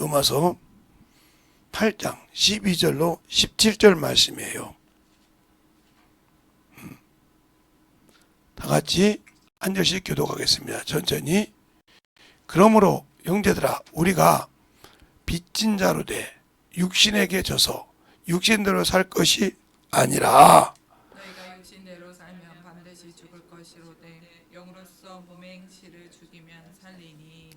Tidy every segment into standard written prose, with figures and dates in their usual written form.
로마서 8장 12절로 17절 말씀이에요. 다 같이 한 절씩 교독하겠습니다. 천천히. 그러므로 형제들아, 우리가 빚진 자로 돼 육신에게 져서 육신대로 살 것이 아니라 너희가 육신대로 살면 반드시 죽을 것이로되 영으로서 몸의 행실을 죽이면 살리니.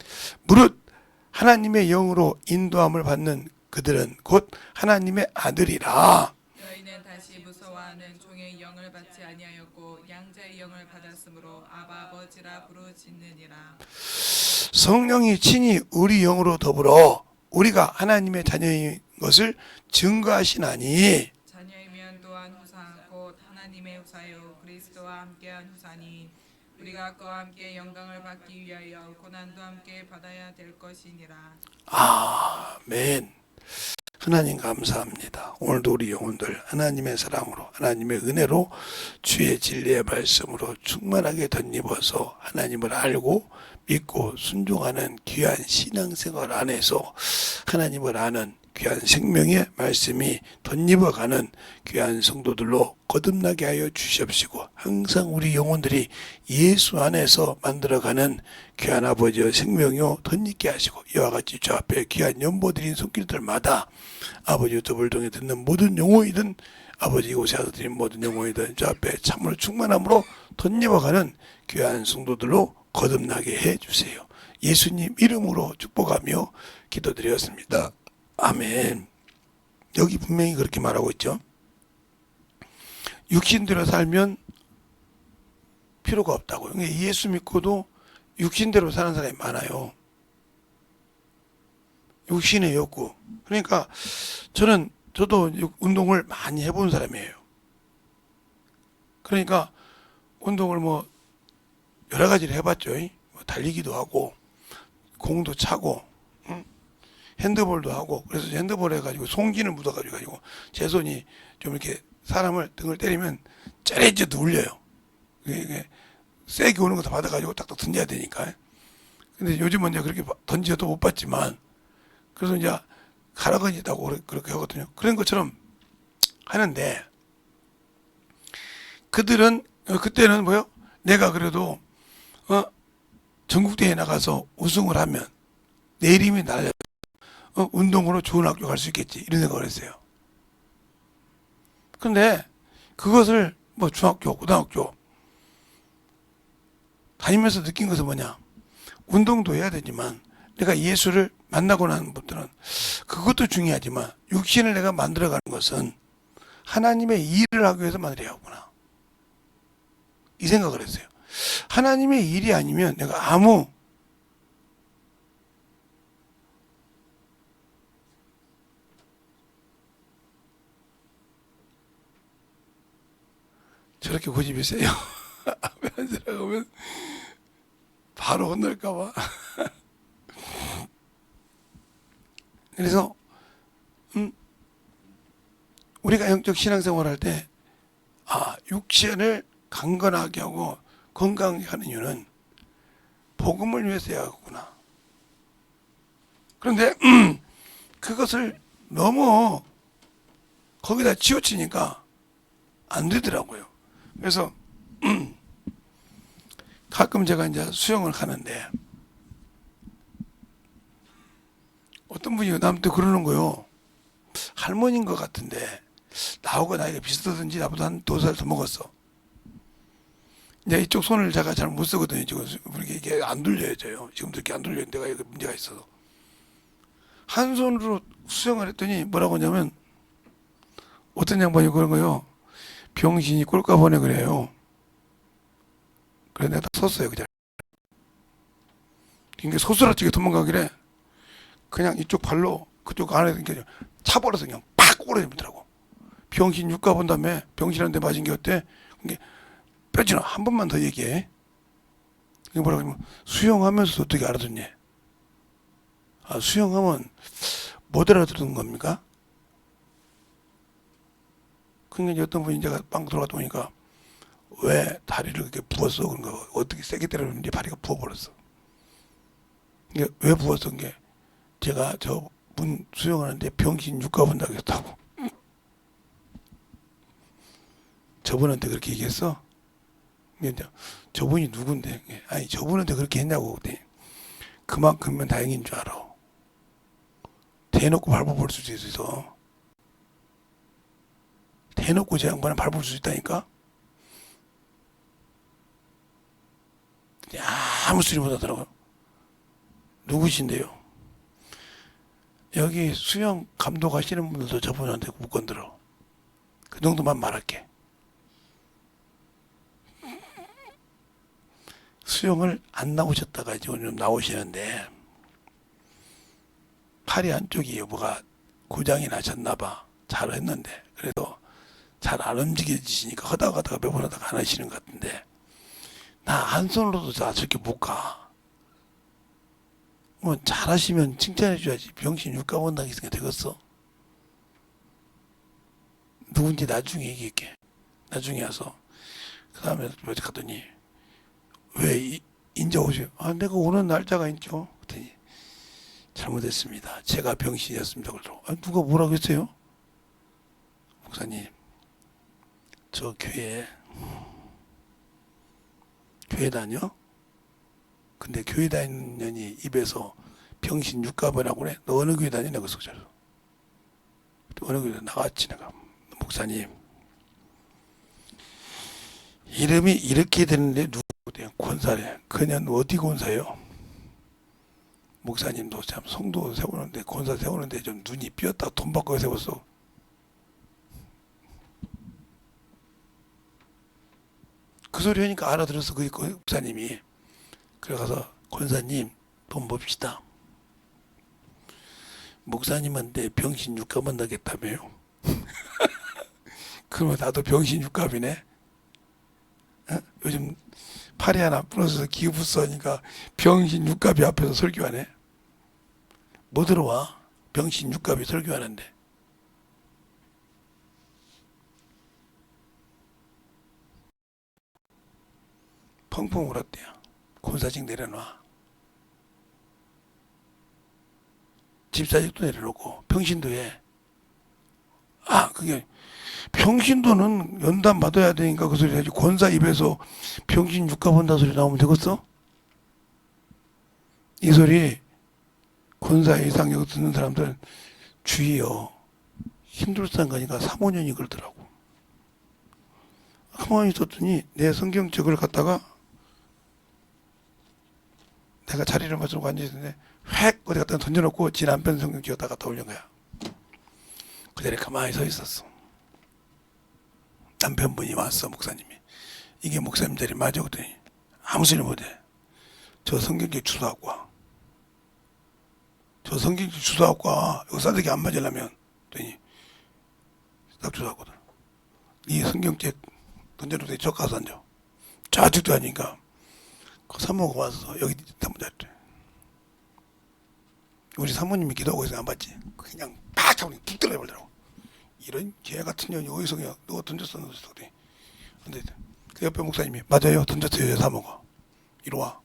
무릇 하나님의 영으로 인도함을 받는 그들은 곧 하나님의 아들이라. 너희는 다시 무서워하는 종의 영을 받지 아니하였고 양자의 영을 받았으므로 아바 아버지라 부르짖느니라. 성령이 친히 우리 영으로 더불어 우리가 하나님의 자녀인 것을 증거하시나니 자녀이면 또한 후사 곧 하나님의 후사요 그리스도와 함께한 후사니 우리가 그와 함께 영광을 받기 위하여 고난도 함께 받아야 될 것이니라. 아멘. 하나님 감사합니다. 오늘도 우리 영혼들 하나님의 사랑으로 하나님의 은혜로 주의 진리의 말씀으로 충만하게 덧입어서 하나님을 알고 믿고 순종하는 귀한 신앙생활 안에서 하나님을 아는 귀한 생명의 말씀이 덧입어가는 귀한 성도들로 거듭나게 하여 주시옵시고 항상 우리 영혼들이 예수 안에서 만들어가는 귀한 아버지의 생명이요 덧입게 하시고 이와 같이 주 앞에 귀한 연보드린 손길들마다 아버지 유튜브를 통해 듣는 모든 영혼이든 아버지 이곳에 와서 드린 모든 영혼이든 주 앞에 참으로 충만함으로 덧입어가는 귀한 성도들로 거듭나게 해주세요. 예수님 이름으로 축복하며 기도드렸습니다. 아멘. 여기 분명히 그렇게 말하고 있죠. 육신대로 살면 필요가 없다고. 예수 믿고도 육신대로 사는 사람이 많아요. 육신의 욕구. 그러니까 저도 운동을 많이 해본 사람이에요. 그러니까 운동을 뭐 여러 가지를 해봤죠. 뭐 달리기도 하고 공도 차고 핸드볼도 하고. 그래서 핸드볼 해가지고 송진을 묻어가지고 제 손이 좀 이렇게 사람을 등을 때리면 쩌레찌도 울려요. 이게 세게 오는 것도 받아가지고 딱딱 던져야 되니까. 근데 요즘은 이제 그렇게 던져도 못 받지만 그래서 이제 가라건이다고 그렇게 하거든요. 그런 것처럼 하는데 그들은 그때는 뭐요? 내가 그래도 전국대회에 나가서 우승을 하면 내 이름이 날려 운동으로 좋은 학교 갈 수 있겠지 이런 생각을 했어요. 근데 그것을 뭐 중학교, 고등학교 다니면서 느낀 것은 뭐냐? 운동도 해야 되지만 내가 예수를 만나고 난 분들은 그것도 중요하지만 육신을 내가 만들어가는 것은 하나님의 일을 하기 위해서 만들어야 하구나. 이 생각을 했어요. 하나님의 일이 아니면 내가 아무 저렇게 고집이 세요. 앞에 안 들어가면 바로 혼날까봐. 그래서 우리가 영적 신앙생활 할 때 육신을 강건하게 하고 건강하게 하는 이유는 복음을 위해서 해야 하구나. 그런데 그것을 너무 거기다 치우치니까 안 되더라고요. 그래서 가끔 제가 이제 수영을 가는데 어떤 분이 나한테 그러는 거요. 할머니인 것 같은데 나하고 나이가 비슷하든지 나보다 한 2살 더 먹었어. 이제 이쪽 손을 제가 잘 못 쓰거든요. 지금 이게 안 돌려져요. 지금도 이렇게 안 돌려요. 내가 여기 문제가 있어서 한 손으로 수영을 했더니 뭐라고 하냐면 어떤 양반이 그런 거요. 병신이 꼴까보네 그래요. 그래서 내가 다 섰어요. 그냥 그러니까 소스라치게 도망가길래 그냥 이쪽 발로 그쪽 안에 이렇게 차버려서 그냥 팍 오르더라고. 병신 육가 본 다음에 병신한테 맞은 게 어때? 그게 뼈지나 한 번만 더 얘기해. 이게 뭐라고 하면 수영하면서 어떻게 알아듣니? 수영하면 못 알아듣는 겁니까? 그러니까 어떤 분이 제가 빵 들어갔다 보니까 왜 다리를 그렇게 부었어? 그런 거 어떻게 세게 때렸는지 다리가 부어버렸어. 이게 왜 부었어? 게 제가 저 문 수영하는데 병신 육가분 당했다고. 저분한테 그렇게 얘기했어? 근데 저분이 누군데? 아니 저분한테 그렇게 했냐고. 그랬더니 그만큼면 다행인 줄 알아. 대놓고 밟아볼 수도 있어. 대놓고 제 양반을 밟을 수 있다니까? 아무 소리 못 하더라고요. 누구신데요? 여기 수영 감독하시는 분들도 저분한테 못 건드려. 그 정도만 말할게. 수영을 안 나오셨다가 지금 좀 나오시는데 팔이 안쪽이 뭐가 고장이 나셨나봐. 잘했는데 그래도 잘 안 움직여지시니까 하다가 몇 번 하다가 안 하시는 것 같은데 나 한 손으로도 다 저렇게 못 가. 뭐 잘하시면 칭찬해줘야지. 병신 육가원당했으니까 되겠어? 누군지 나중에 얘기할게. 나중에 와서 그 다음에 어디 갔더니 왜 인자 오세요? 아 내가 오는 날짜가 있죠. 그랬더니 잘못했습니다. 제가 병신이었습니다. 그러더라고. 아, 누가 뭐라고 했어요? 목사님 저 교회 다녀? 근데 교회 다니는 년이 입에서 병신 육가버라고 그래? 너 어느 교회 다니냐? 그 소리를. 어느 교회 나갔지 내가. 목사님 이름이 이렇게 되는데 누구대요? 권사래. 그냥 어디 권사예요? 목사님도 참 성도 세우는데 권사 세우는데 좀 눈이 삐었다 돈 받고 세웠어. 그 소리 하니까 알아들었어. 그 목사님이. 그래 가서 권사님 돈 봅시다. 목사님한테 병신 육갑만 나겠다며요. 그러면 나도 병신 육갑이네. 어? 요즘 팔이 하나 부러져서 기부스 하니까 병신 육갑이 앞에서 설교하네. 뭐 들어와? 병신 육갑이 설교하는데. 펑펑 울었대요. 권사직 내려놔. 집사직도 내려놓고 병신도 해. 아 그게 병신도는 연단 받아야 되니까 그 소리 하지. 권사 입에서 병신 육가 본다 소리 나오면 되겠어? 이 소리 권사 이상 여기 듣는 사람들 주의요. 힘들었다는 거니까 3, 5년이 걸더라고. 가만히 있었더니 내 성경책을 갖다가 내가 자리를 맞추고 앉아있는데 획 어디 갖다 던져놓고 지 남편 성경책 갖다 올린 거야. 그 자리에 가만히 서 있었어. 남편분이 왔어. 목사님이. 이게 목사님 자리 맞아? 그랬더니 아무 소리 못해. 저 성경책 주소하고 와. 저 성경책 주소하고 와. 이거 싸대기 안 맞으려면. 그랬더니 딱 주소하거든. 이 성경책 던져놓고 저 가서 앉아. 좌측도 아니니까 그 사모가 와서 여기 한번 잤대. 우리 사모님이 기도하고 있으면 안 봤지. 그냥 팍 잡으니 툭 들어버리더라고. 이런 개 같은 년이 어디서 그냥 누가 던졌어. 그래. 근데 그 옆에 목사님이 맞아요. 던졌어요. 사모가. 이리 와.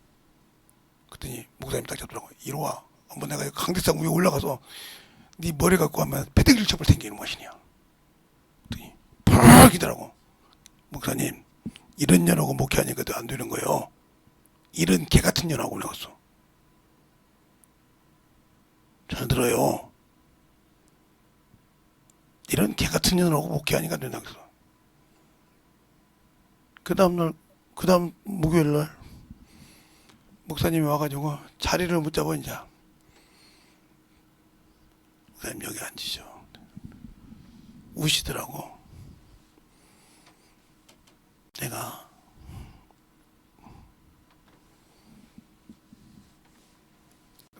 그랬더니 목사님이 딱 잡더라고. 이리 와. 한번 내가 강대상 위에 올라가서 네 머리 갖고 하면 패대기를 쳐볼 생기는 것이냐. 그랬더니 팍 이더라고. 목사님 이런 년하고 목회하니까 안 되는 거예요. 이런 개 같은 년하고 나갔어. 잘 들어요. 이런 개 같은 년하고 목회하니까 안 된다고 했어. 그 다음날, 그 다음 목요일날 목사님이 와가지고 자리를 못 잡아 이제. 목사님 여기 앉으셔. 우시더라고. 내가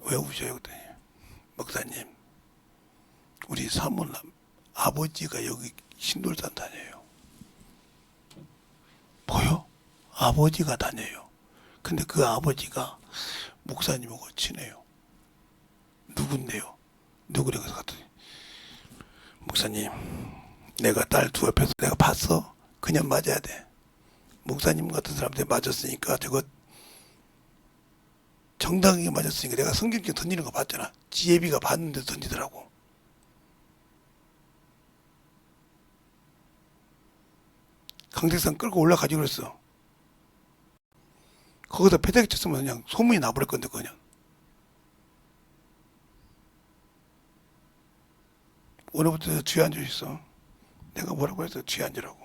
왜 우셔요? 그랬더니 목사님 우리 사모님 아버지가 여기 신돌산 다녀요. 뭐요? 아버지가 다녀요. 근데 그 아버지가 목사님하고 친해요. 누군데요? 누구래요? 그래서 갔더니 목사님 내가 딸 두 옆에서 내가 봤어. 그냥 맞아야 돼. 목사님 같은 사람한테 맞았으니까 저거 정당하게 맞았으니까 내가 성경책 던지는 거 봤잖아. 지혜비가 봤는데 던지더라고. 강대상 끌고 올라가지 그랬어. 거기다 패대기 쳤으면 그냥 소문이 나버릴 건데 그냥. 오늘부터 뒤에 앉아 있어. 내가 뭐라고 해서 뒤에 앉으라고.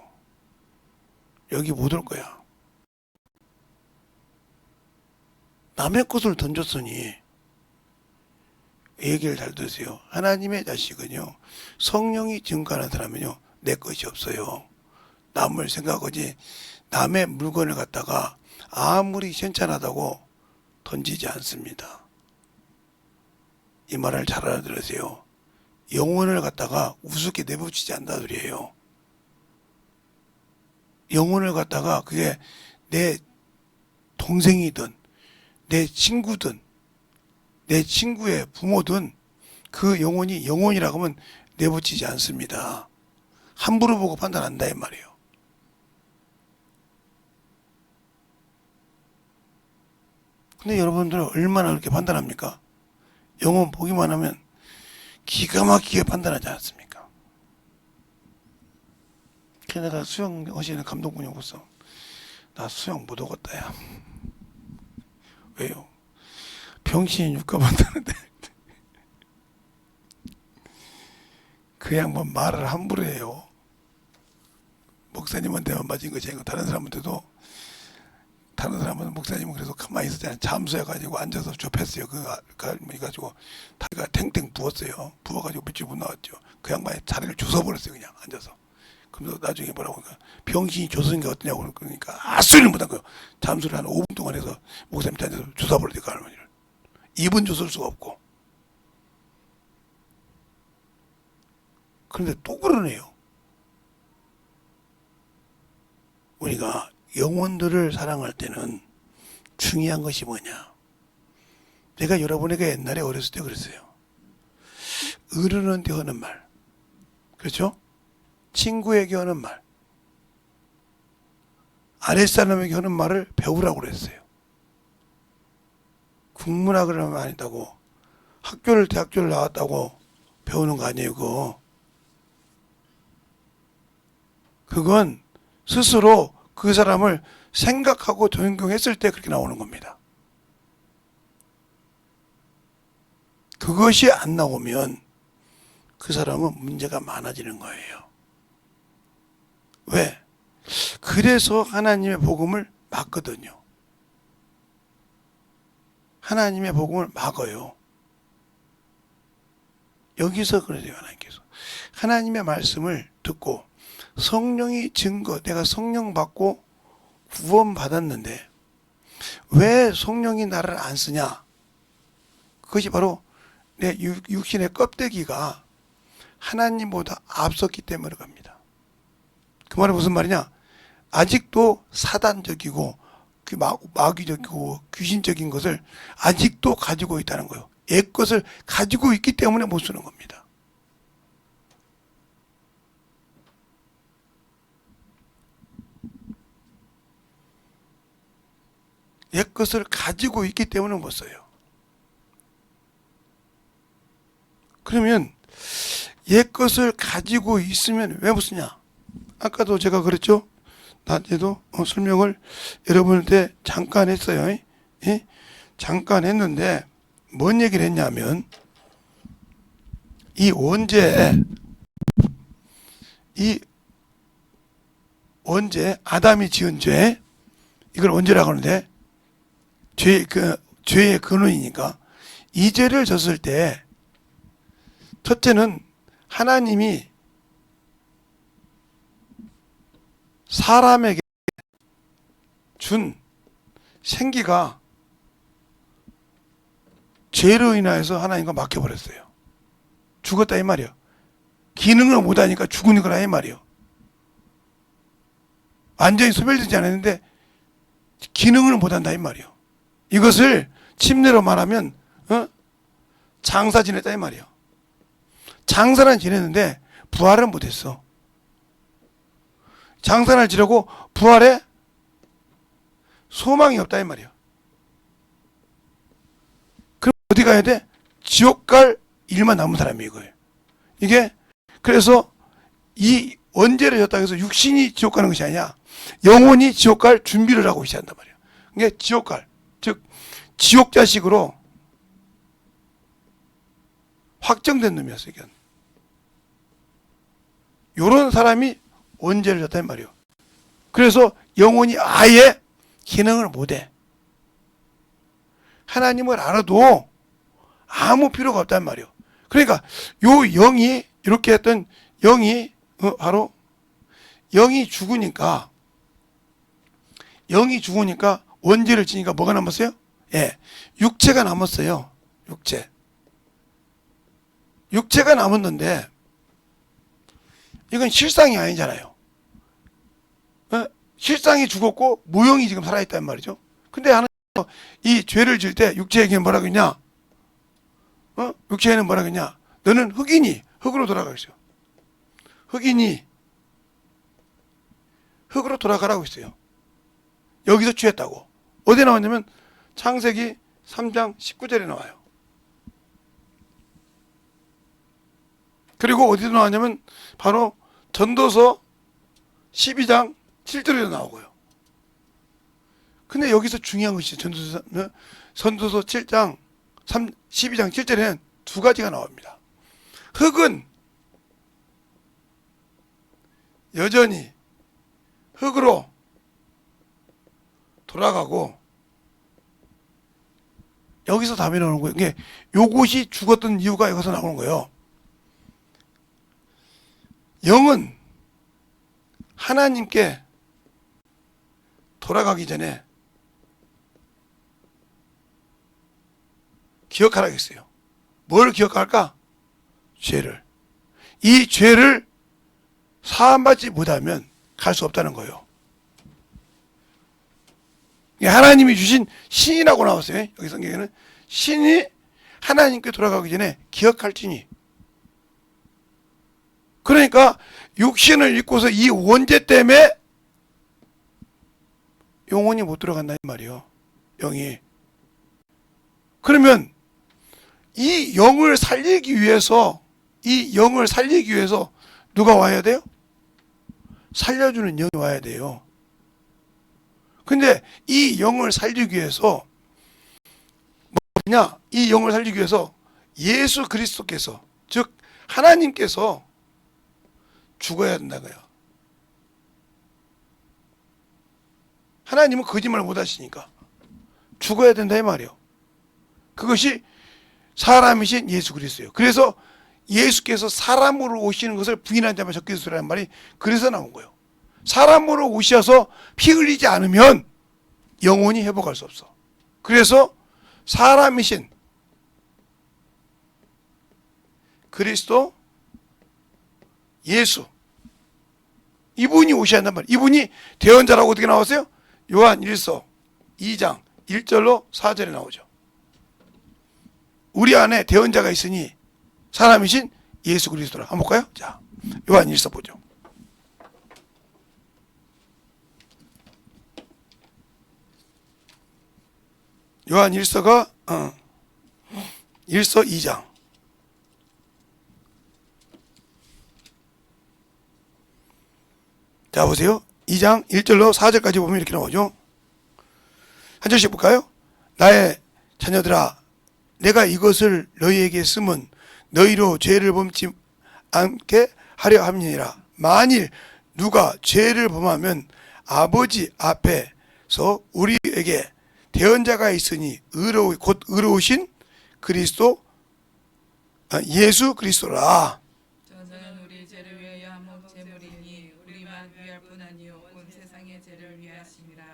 여기 못 올 거야. 남의 것을 던졌으니 얘기를 잘 들으세요. 하나님의 자식은요, 성령이 증거하는 사람은요, 내 것이 없어요. 남을 생각하지 남의 물건을 갖다가 아무리 현찬하다고 던지지 않습니다. 이 말을 잘 알아들으세요. 영혼을 갖다가 우습게 내붙이지 않는다 소리예요. 영혼을 갖다가 그게 내 동생이든 내 친구든 내 친구의 부모든 그 영혼이 영혼이라고 하면 내붙이지 않습니다. 함부로 보고 판단한다 이 말이에요. 근데 여러분들은 얼마나 그렇게 판단합니까? 영혼 보기만 하면 기가 막히게 판단하지 않습니까? 걔네가 수영 하시는 감독분이 오고서 나 수영 못 오겠다 야. 왜요? 병신이 육가만다는데 그 양반 말을 함부로 해요. 목사님한테만 맞은 것이 아니고 다른 사람한테도. 다른 사람은 목사님은 그래서 가만히 있었잖아요. 잠수해가지고 앉아서 좁혔어요. 그래가지고 다리가 탱탱 부었어요. 부어가지고 밑줄 못 나왔죠. 그 양반이 자리를 주워버렸어요. 그냥 앉아서. 그래서 나중에 뭐라고 하니까 병신이 조서인 게 어떠냐고 그러니까 아수리를 못한 거예요. 잠수를 한 5분 동안 해서 목사님한테 앉아서 주워버렸어요. 그 할머니를. 입은 주술 수가 없고. 그런데 또 그러네요. 우리가 영혼들을 사랑할 때는 중요한 것이 뭐냐? 제가 여러분에게 옛날에 어렸을 때 그랬어요. 어른한테 하는 말, 그렇죠? 친구에게 하는 말, 아랫사람에게 하는 말을 배우라고 그랬어요. 국문학을 하면 아니다고, 대학교를 나왔다고 배우는 거 아니에요, 그거. 그건 스스로 그 사람을 생각하고 존경했을 때 그렇게 나오는 겁니다. 그것이 안 나오면 그 사람은 문제가 많아지는 거예요. 왜? 그래서 하나님의 복음을 막거든요. 하나님의 복음을 막아요. 여기서 그러세요, 하나님께서. 하나님의 말씀을 듣고 성령이 증거, 내가 성령 받고 구원 받았는데 왜 성령이 나를 안 쓰냐? 그것이 바로 내 육신의 껍데기가 하나님보다 앞섰기 때문에 갑니다. 그 말은 무슨 말이냐? 아직도 사단적이고 마귀적이고 귀신적인 것을 아직도 가지고 있다는 거예요. 옛 것을 가지고 있기 때문에 못 쓰는 겁니다. 옛 것을 가지고 있기 때문에 못 써요. 그러면 옛 것을 가지고 있으면 왜 못 쓰냐? 아까도 제가 그랬죠? 낮에도 설명을 여러분한테 잠깐 했어요. 예? 잠깐 했는데 뭔 얘기를 했냐면 이 원죄 아담이 지은 죄 이걸 원죄라고 하는데 죄의 근원이니까 이 죄를 졌을 때 첫째는 하나님이 사람에게 준 생기가 죄로 인하여서 하나님과 막혀버렸어요. 죽었다 이 말이에요. 기능을 못하니까 죽은 거라 이 말이에요. 완전히 소멸되지 않았는데 기능을 못한다 이 말이에요. 이것을 침례로 말하면 장사 지냈다 이 말이에요. 장사는 지냈는데 부활은 못했어. 장사를 지내고 부활에 소망이 없다 이 말이에요. 어디 가야 돼? 지옥 갈 일만 남은 사람이 이거예요. 이게 그래서 이 원죄를 졌다 해서 육신이 지옥 가는 것이 아니야. 영혼이 지옥 갈 준비를 하고 있어야 한단 말이에요. 이게 지옥 갈, 즉 지옥 자식으로 확정된 놈이었어요. 이건. 요런 사람이 원죄를 졌단 말이에요. 그래서 영혼이 아예 기능을 못해. 하나님을 알아도 아무 필요가 없단 말이에요. 그러니까 요 영이 이렇게 했던 영이 바로 영이 죽으니까 원죄를 지니까 뭐가 남았어요? 예, 육체가 남았어요. 육체가 남았는데 이건 실상이 아니잖아요. 실상이 죽었고 무형이 지금 살아있단 말이죠. 근데 하나님 이 죄를 지을 때 육체에게는 뭐라고 했냐? 육체에는 뭐라고 했냐? 너는 흑이니 흑으로 돌아가겠어요. 흑이니 흑으로 돌아가라고 했어요. 여기서 취했다고. 어디에 나왔냐면 창세기 3장 19절에 나와요. 그리고 어디서 나왔냐면 바로 전도서 12장 7절에도 나오고요. 근데 여기서 중요한 것이 전도서 7장 12장 7절에는 두 가지가 나옵니다. 흙은 여전히 흙으로 돌아가고, 여기서 답이 나오는 거예요. 이게 요것이 죽었던 이유가 여기서 나오는 거예요. 영은 하나님께 돌아가기 전에 기억하라고 했어요. 뭘 기억할까? 죄를. 이 죄를 사함받지 못하면 갈 수 없다는 거예요. 하나님이 주신 신이라고 나왔어요. 여기 성경에는 신이 하나님께 돌아가기 전에 기억할지니. 그러니까 육신을 입고서 이 원죄 때문에 영혼이 못 들어간다는 말이에요. 영이. 그러면 이 영을 살리기 위해서 누가 와야 돼요? 살려주는 영이 와야 돼요. 근데 이 영을 살리기 위해서 뭐냐? 이 영을 살리기 위해서 예수 그리스도께서, 즉 하나님께서 죽어야 된다고요. 하나님은 거짓말 못 하시니까 죽어야 된다 이 말이에요. 그것이 사람이신 예수 그리스도예요. 그래서 예수께서 사람으로 오시는 것을 부인한 자만 적게 있으라는 말이 그래서 나온 거예요. 사람으로 오셔서 피 흘리지 않으면 영혼이 회복할 수 없어. 그래서 사람이신 그리스도 예수, 이분이 오셔야 한단 말이에요. 이분이 대언자라고 어떻게 나왔어요? 요한 1서 2장 1절로 4절에 나오죠. 우리 안에 대언자가 있으니 사람이신 예수 그리스도라. 한번 볼까요? 자, 요한 1서 보죠. 요한 1서가 1서 2장. 자, 보세요. 2장 1절로 4절까지 보면 이렇게 나오죠. 한 절씩 볼까요? 나의 자녀들아, 내가 이것을 너희에게 쓰면 너희로 죄를 범치 않게 하려 함이니라. 만일 누가 죄를 범하면 아버지 앞에서 우리에게 대언자가 있으니 곧 의로우신 그리스도, 예수 그리스도라. 저는 우리 죄를 위하여 한몫 제물이니 우리만 위할 뿐 아니요 온 세상의 죄를 위하심이라.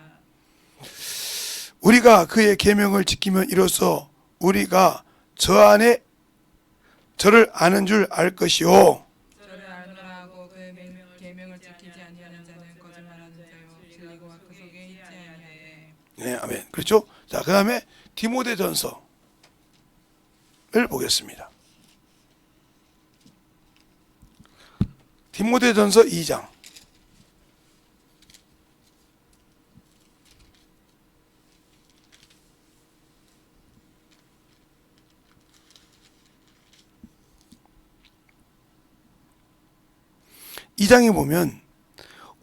우리가 그의 계명을 지키면 이로써 우리가 저 안에 저를 아는 줄 알 것이요. 저를 알노라 하고 그의 계명을 지키지 아니하는 자는 거짓말하는 자요 진리가 그 속에 있지 아니하네. 네, 아멘. 그렇죠? 자, 그 다음에 디모데전서를 보겠습니다. 디모데전서 2장. 2장에 보면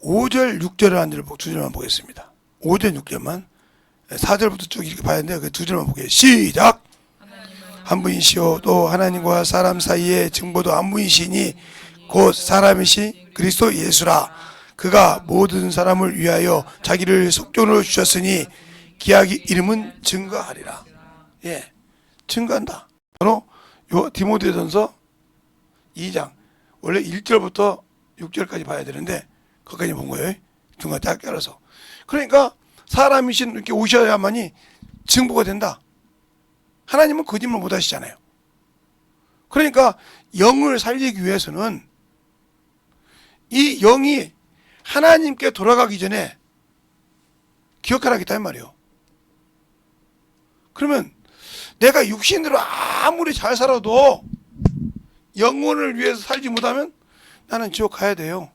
5절, 6절을 한 절, 2절만 보겠습니다. 5절, 6절만. 4절부터 쭉 이렇게 봐야 되는데 그 2절만 보게. 시작! 한 분이시오 또 하나님과 사람 사이의 증보도 한 분이시니 곧 사람이시 그리스도 예수라. 그가 모든 사람을 위하여 자기를 속전으로 주셨으니 기약의 이름은 증거하리라. 예, 증거한다. 바로 요 디모데전서 2장 원래 1절부터 6절까지 봐야 되는데 거기까지 본 거예요. 중간 딱 깔아서. 그러니까 사람이신 이렇게 오셔야만이 증거가 된다. 하나님은 거짓말 못 하시잖아요. 그러니까 영을 살리기 위해서는 이 영이 하나님께 돌아가기 전에 기억하라겠다 이 말이에요. 그러면 내가 육신으로 아무리 잘 살아도 영혼을 위해서 살지 못하면 나는 지옥 가야 돼요.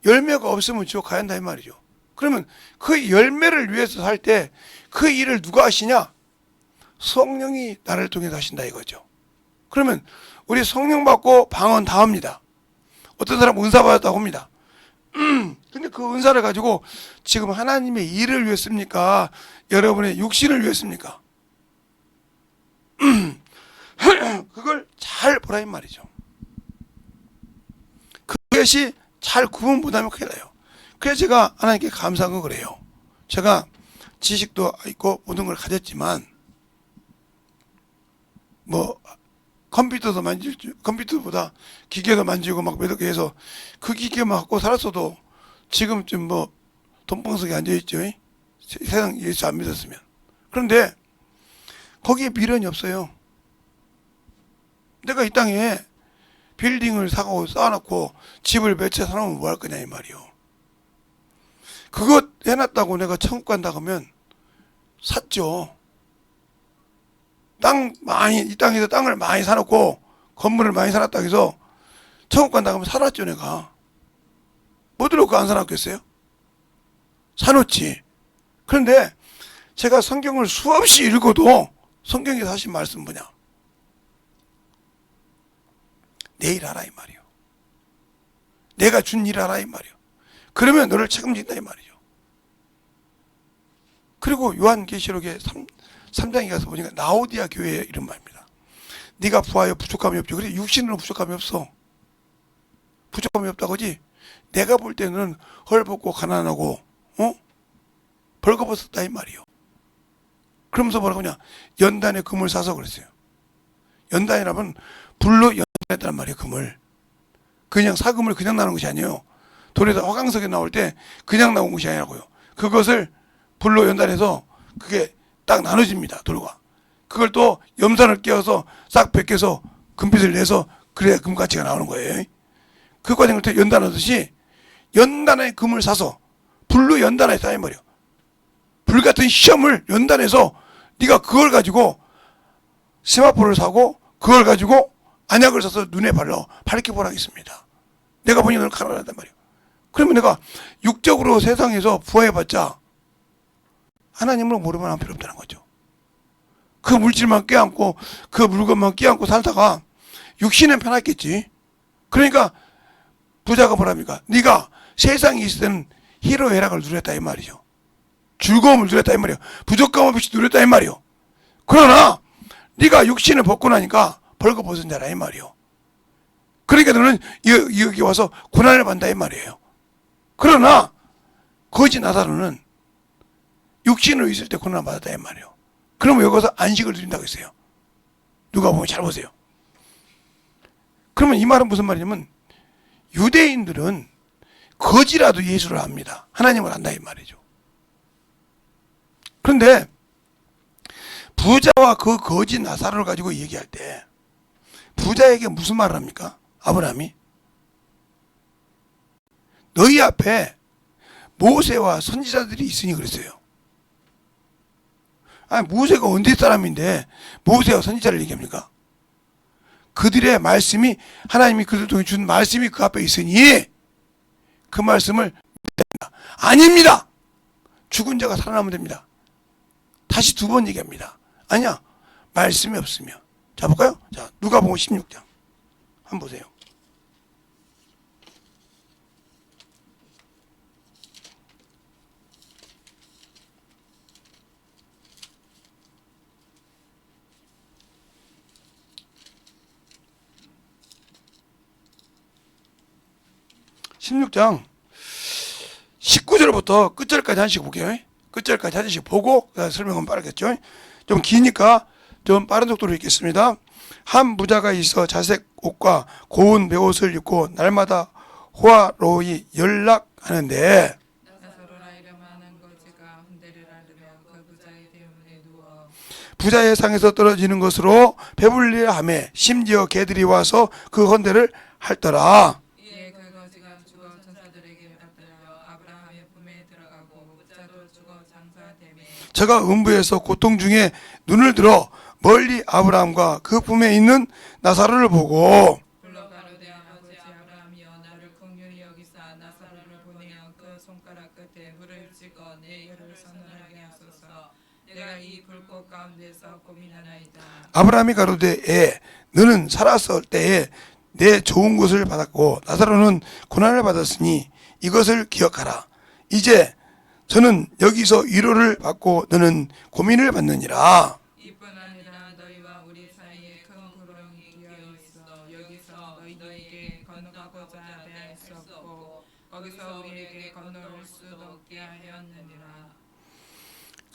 열매가 없으면 지옥 가야 한다 이 말이죠. 그러면 그 열매를 위해서 살 때 그 일을 누가 하시냐? 성령이 나를 통해서 하신다 이거죠. 그러면 우리 성령 받고 방언 다 합니다. 어떤 사람 은사 받았다고 합니다. 근데 그 은사를 가지고 지금 하나님의 일을 위해 씁니까? 여러분의 육신을 위해 씁니까? 그걸 잘 보라 이 말이죠. 그것이 잘 구분 못하면 큰일 나요. 그래서 제가 하나님께 감사한 건 그래요. 제가 지식도 있고 모든 걸 가졌지만 뭐 컴퓨터도 만지고 컴퓨터보다 기계도 만지고 막 몇 개 해서 그 기계만 갖고 살았어도 지금쯤 뭐 돈방석에 앉아있죠. 세상 예수 안 믿었으면. 그런데 거기에 미련이 없어요. 내가 이 땅에 빌딩을 사고 쌓아놓고 집을 몇 채 사놓으면 뭐 할 거냐 이 말이요. 그것 해놨다고 내가 천국 간다 그러면 샀죠. 이 땅에서 땅을 많이 사놓고 건물을 많이 사놨다고 해서 천국 간다 그러면 살았죠 내가. 뭐 들어놓고 안 사놨겠어요? 사놓지. 그런데 제가 성경을 수없이 읽어도 성경에서 하신 말씀 뭐냐? 내일 하라 이 말이요. 내가 준 일 하라 이 말이요. 그러면 너를 책임진다 이 말이죠. 그리고 요한계시록에 3장에 가서 보니까 라오디아 교회의 이런 말입니다. 네가 부하여 부족함이 없죠. 그래 육신으로 부족함이 없어. 부족함이 없다고 하지. 내가 볼 때는 헐벗고 가난하고 벌거벗었다 이 말이요. 그러면서 뭐라고 하냐? 연단에 금을 사서 그랬어요. 연단이라면 불로 연단했단 말이에요. 금을. 그냥 사금을 그냥 나는 것이 아니에요. 돌에다 화강석에 나올 때 그냥 나온 것이 아니라고요. 그것을 불로 연단해서 그게 딱 나눠집니다. 돌과. 그걸 또 염산을 깨어서 싹 벗겨서 금빛을 내서 그래야 금가치가 나오는 거예요. 그 과정을 연단하듯이 연단에 금을 사서 불로 연단했다 이 말이에요. 불같은 시험을 연단해서 네가 그걸 가지고 세마포를 사고 그걸 가지고 안약을 사서 눈에 발라 밝게 보라 했습니다. 내가 보니 너를 가난하단 말이에요. 그러면 내가 육적으로 세상에서 부하해봤자 하나님을 모르면 안 필요 없다는 거죠. 그 물질만 껴안고 그 물건만 껴안고 살다가 육신은 편했겠지. 그러니까 부자가 뭐랍니까? 네가 세상에 있을 때는 희로애락을 누렸다 이 말이죠. 즐거움을 누렸다 이 말이에요. 부족감 없이 누렸다 이 말이에요. 그러나 네가 육신을 벗고 나니까 벌거벗은 자라 이 말이에요. 그러니까 너는 여기 와서 고난을 받는다 이 말이에요. 그러나 거짓 나사로는 육신으로 있을 때 고난을 받았다 이 말이에요. 그러면 여기 와서 안식을 누린다고 했어요. 누가 보면 잘 보세요. 그러면 이 말은 무슨 말이냐면 유대인들은 거지라도 예수를 압니다. 하나님을 안다 이 말이죠. 그런데 부자와 그 거지 나사로를 가지고 얘기할 때 부자에게 무슨 말을 합니까? 아브라함이 너희 앞에 모세와 선지자들이 있으니 그랬어요. 아니 모세가 언제 사람인데 모세와 선지자를 얘기합니까? 그들의 말씀이 하나님이 그들 통해 준 말씀이 그 앞에 있으니 그 말씀을 믿습니다. 아닙니다. 죽은 자가 살아나면 됩니다. 다시 두 번 얘기합니다. 아니야. 말씀이 없으면. 자 볼까요? 자 누가복음 16장 한번 보세요. 16장 19절부터 끝절까지 한 번씩 볼게요. 끝절까지 한 번씩 보고 설명은 빠르겠죠. 좀 기니까 좀 빠른 속도로 읽겠습니다. 한 부자가 있어 자색 옷과 고운 베옷을 입고 날마다 호화로이 연락하는데 나사로라 이름하는 거지가 hun대를 앓으며 그 부자의 대문에 누워 부자의 상에서 떨어지는 것으로 배불리라 하며 심지어 개들이 와서 그 헌대를 할더라. 이에 그 거지가 죽어 천사들에게 받들려 아브라함의 품에 들어가고 부자도 죽어 장사되매 저가 음부에서 고통 중에 눈을 들어 멀리 아브라함과 그 품에 있는 나사로를 보고 불러 가로되 아버지 아브라함이여 나를 긍휼히 여기사 나사로를 보내어 그 손가락 끝에 물을 찍어 내 혀를 서늘하게 하소서. 내가 이 불꽃 가운데서 고민하나이다. 아브라함이 가로되 너는 살았을 때에 내 좋은 것을 받았고 나사로는 고난을 받았으니 이것을 기억하라. 이제 저는 여기서 위로를 받고 너는 고민을 받느니라. 이뿐 아니라 너희와 우리 사이에 큰 구렁이 끼어 있어 여기서 너희에게 건너가고자 대할 수 없고 거기서 우리에게 건너올 수도 없게 하였느니라.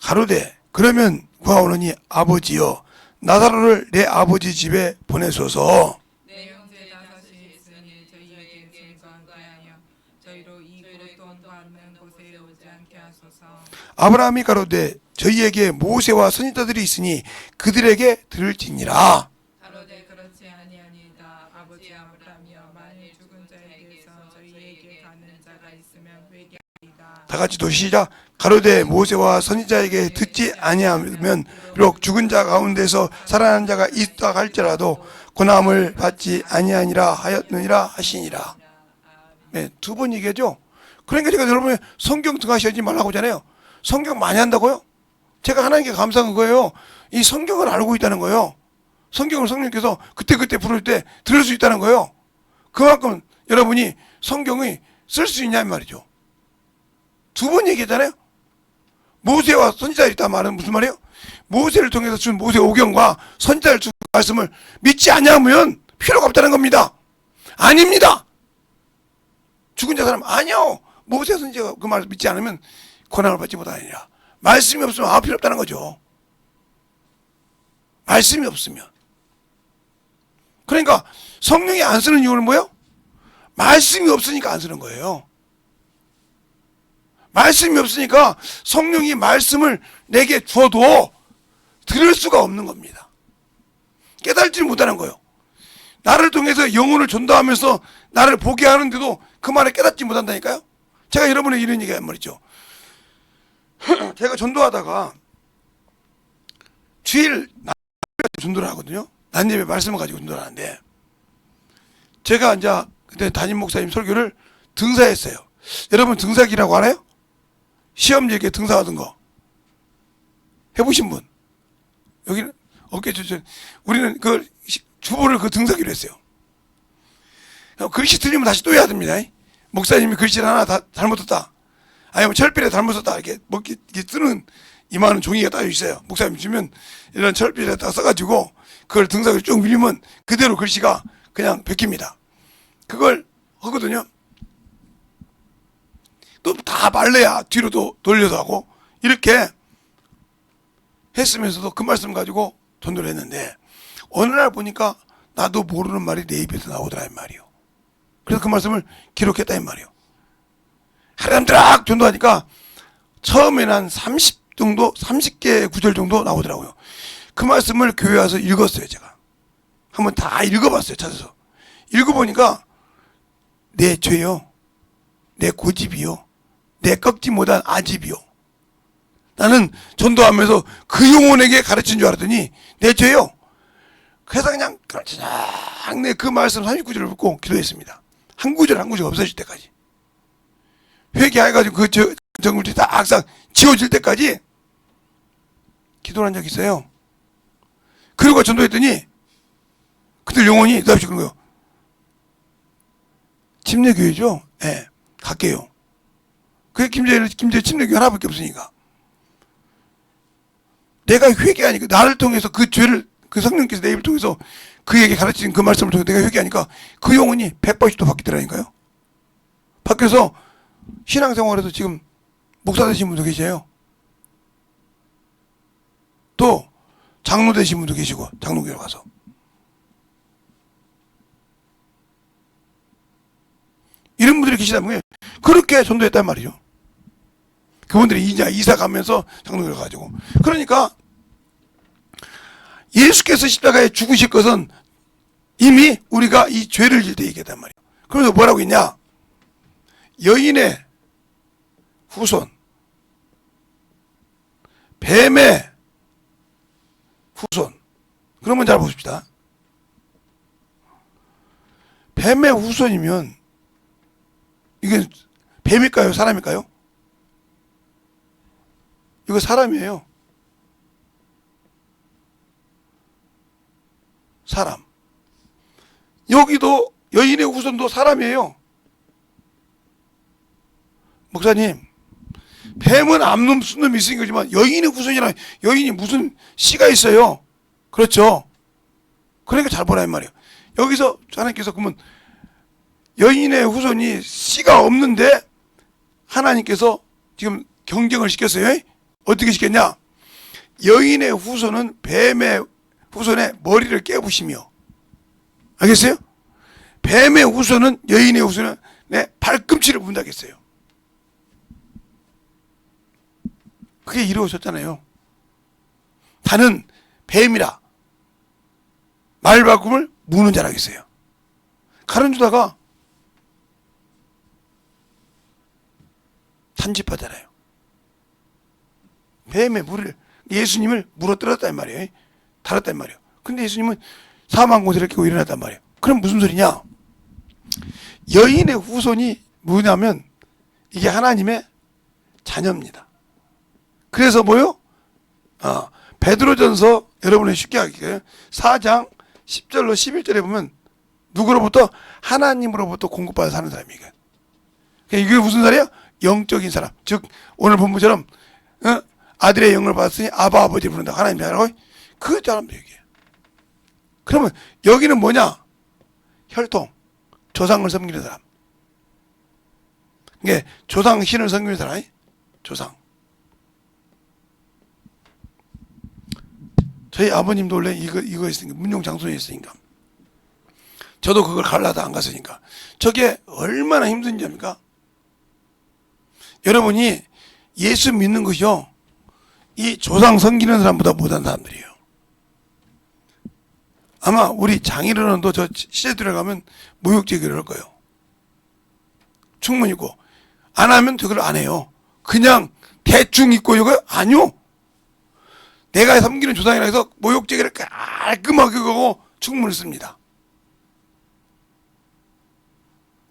가로되 그러면 구하오노니 아버지여 나사로를 내 아버지 집에 보내소서. 내 형제 다섯이 있으니 저희에게 증거하게 하여 저희로 이 고통받는 곳에 오지 않게 하소서. 아브라함이 가로되 저희에게 모세와 선지자들이 있으니 그들에게 들을지니라. 가로되 그렇지 아니하니이다. 아버지 아브라함이여 만일 죽은 자에게서 저희에게 가는 자가 있으면 회개하리이다. 다 같이 또 시작. 가로되 모세와 선지자에게 듣지 아니하면 비록 죽은 자 가운데서 살아난 자가 있다 할지라도 고난을 받지 아니하니라 하였느니라 하시니라. 네, 두 번 얘기하죠. 그러니까 제가 여러분의 성경 등하시지 말라고 하잖아요. 성경 많이 한다고요? 제가 하나님께 감사한 거예요. 이 성경을 알고 있다는 거예요. 성경을 성령께서 그때그때 부를 때 들을 수 있다는 거예요. 그만큼 여러분이 성경을 쓸 수 있냐는 말이죠. 두 번 얘기했잖아요. 모세와 선지자들이 있다 말은 무슨 말이에요? 모세를 통해서 준 모세 오경과 선지자를 준 말씀을 믿지 않냐면 필요가 없다는 겁니다. 아닙니다. 죽은 자 사람 아니요. 모세 선지자가 그 말을 믿지 않으면 고난을 받지 못하느니라. 말씀이 없으면 아무 필요 없다는 거죠. 말씀이 없으면. 그러니까 성령이 안 쓰는 이유는 뭐예요? 말씀이 없으니까 안 쓰는 거예요. 말씀이 없으니까 성령이 말씀을 내게 줘도 들을 수가 없는 겁니다. 깨달지 못하는 거예요. 나를 통해서 영혼을 전도하면서 나를 보게 하는데도 그 말을 깨닫지 못한다니까요. 제가 여러분에게 이런 얘기한 말이죠. 제가 전도하다가 주일 전도를 하거든요. 난예배 말씀을 가지고 전도를 하는데 제가 이제 그때 담임 목사님 설교를 등사했어요. 여러분 등사기라고 알아요? 시험지에 등사하던 거 해보신 분? 여기는 없겠죠. 우리는 그 주보를 그 등사기로 했어요. 글씨 틀리면 다시 또 해야 됩니다. 목사님이 글씨를 하나 다 잘못 썼다. 아니면 철필에 잘못 썼다. 이렇게 쓰는 이만한 종이가 따로 있어요. 목사님 주면 이런 철필에다 써가지고 그걸 등사기로 쭉 밀리면 그대로 글씨가 그냥 베낍니다. 그걸 하거든요. 또 다 말려야 뒤로도 돌려서 하고 이렇게 했으면서도 그 말씀 가지고 전도를 했는데 어느 날 보니까 나도 모르는 말이 내 입에서 나오더라 이 말이요. 그래서 그 말씀을 기록했다 이 말이요. 하람드락 전도하니까 처음에는 한 30 정도 30개 구절 정도 나오더라고요. 그 말씀을 교회 와서 읽었어요. 제가 한번 다 읽어봤어요. 찾아서 읽어보니까 내 죄요, 내 고집이요, 내 꺾지 못한 아집이요. 나는 전도하면서 그 영혼에게 가르친 줄 알았더니 내 죄요. 그래서 그냥 그냥 내 그 말씀 39절을 듣고 기도했습니다. 한 구절 한 구절 없어질 때까지 회개해가지고 그 정물이 다 악상 지워질 때까지 기도를 한 적이 있어요. 그리고 전도했더니 그들 영혼이 대답시 그런 거예요. 침례교회죠? 예, 네, 갈게요. 그게 김제 침례교회 하나밖에 없으니까. 내가 회개하니까 나를 통해서 그 죄를 그 성령께서 내 입을 통해서 그에게 가르친 그 말씀을 통해서 내가 회개하니까 그 영혼이 180도 바뀌더라니까요. 밖에서 신앙생활에서 지금 목사 되신 분도 계세요. 또 장로 되신 분도 계시고, 장로교회 가서. 이런 분들이 계시다면 그렇게 전도했단 말이죠. 그분들이 이사 가면서 장로교회 가지고. 그러니까 예수께서 십자가에 죽으실 것은 이미 우리가 이 죄를 질 때 얘기했단 말이에요. 그래서 뭐라고 했냐? 여인의 후손, 뱀의 후손. 그러면 잘 보십시다. 뱀의 후손이면 이게 뱀일까요? 사람일까요? 이거 사람이에요. 사람. 여기도 여인의 후손도 사람이에요. 목사님, 뱀은 암놈, 순놈이 있으니까 그렇지만 여인의 후손이랑 여인이 무슨 씨가 있어요. 그렇죠. 그러니까 잘 보라 이 말이에요. 여기서 하나님께서 그러면 여인의 후손이 씨가 없는데 하나님께서 지금 경쟁을 시켰어요. 어떻게 시켰냐? 여인의 후손은 뱀의 후손의 머리를 깨부시며, 알겠어요? 뱀의 후손은 여인의 후손은 내 발꿈치를 문다겠어요. 그게 이루어졌잖아요. 다는 뱀이라 말발꿈을 무는 자라겠어요. 가른 주다가 탄집하잖아요. 뱀의 물을, 예수님을 물어뜯었단 말이에요. 달았단 말이에요. 근데 예수님은 사망 고세를 끼고 일어났단 말이에요. 그럼 무슨 소리냐? 여인의 후손이 뭐냐면 이게 하나님의 자녀입니다. 그래서 뭐요? 베드로전서 여러분이 쉽게 하기에 4장 10절로 11절에 보면 누구로부터? 하나님으로부터 공급받아 사는 사람이에요. 이게 무슨 사람이야? 영적인 사람. 즉 오늘 본문처럼 아들의 영을 받았으니 아바 아버지 부른다. 하나님 자라고 그 사람도 얘기해요. 그러면 여기는 뭐냐? 혈통. 조상을 섬기는 사람. 이게 조상 신을 섬기는 사람. 조상. 저희 아버님도 원래 이거 있으니까, 문용 장소에 있으니까. 저도 그걸 갈라다 안 갔으니까. 저게 얼마나 힘든 점입니까? 여러분이 예수 믿는 것이요, 이 조상 섬기는 사람보다 못한 사람들이에요. 아마 우리 장인어른도 저 시대 들어가면 모욕죄기를 할 거예요. 충분히 있고. 안 하면 그걸 안 해요. 그냥 대충 있고 이거 아니요. 내가 섬기는 조상이라 해서 모욕죄기를 깔끔하게 하고 충분히 씁니다.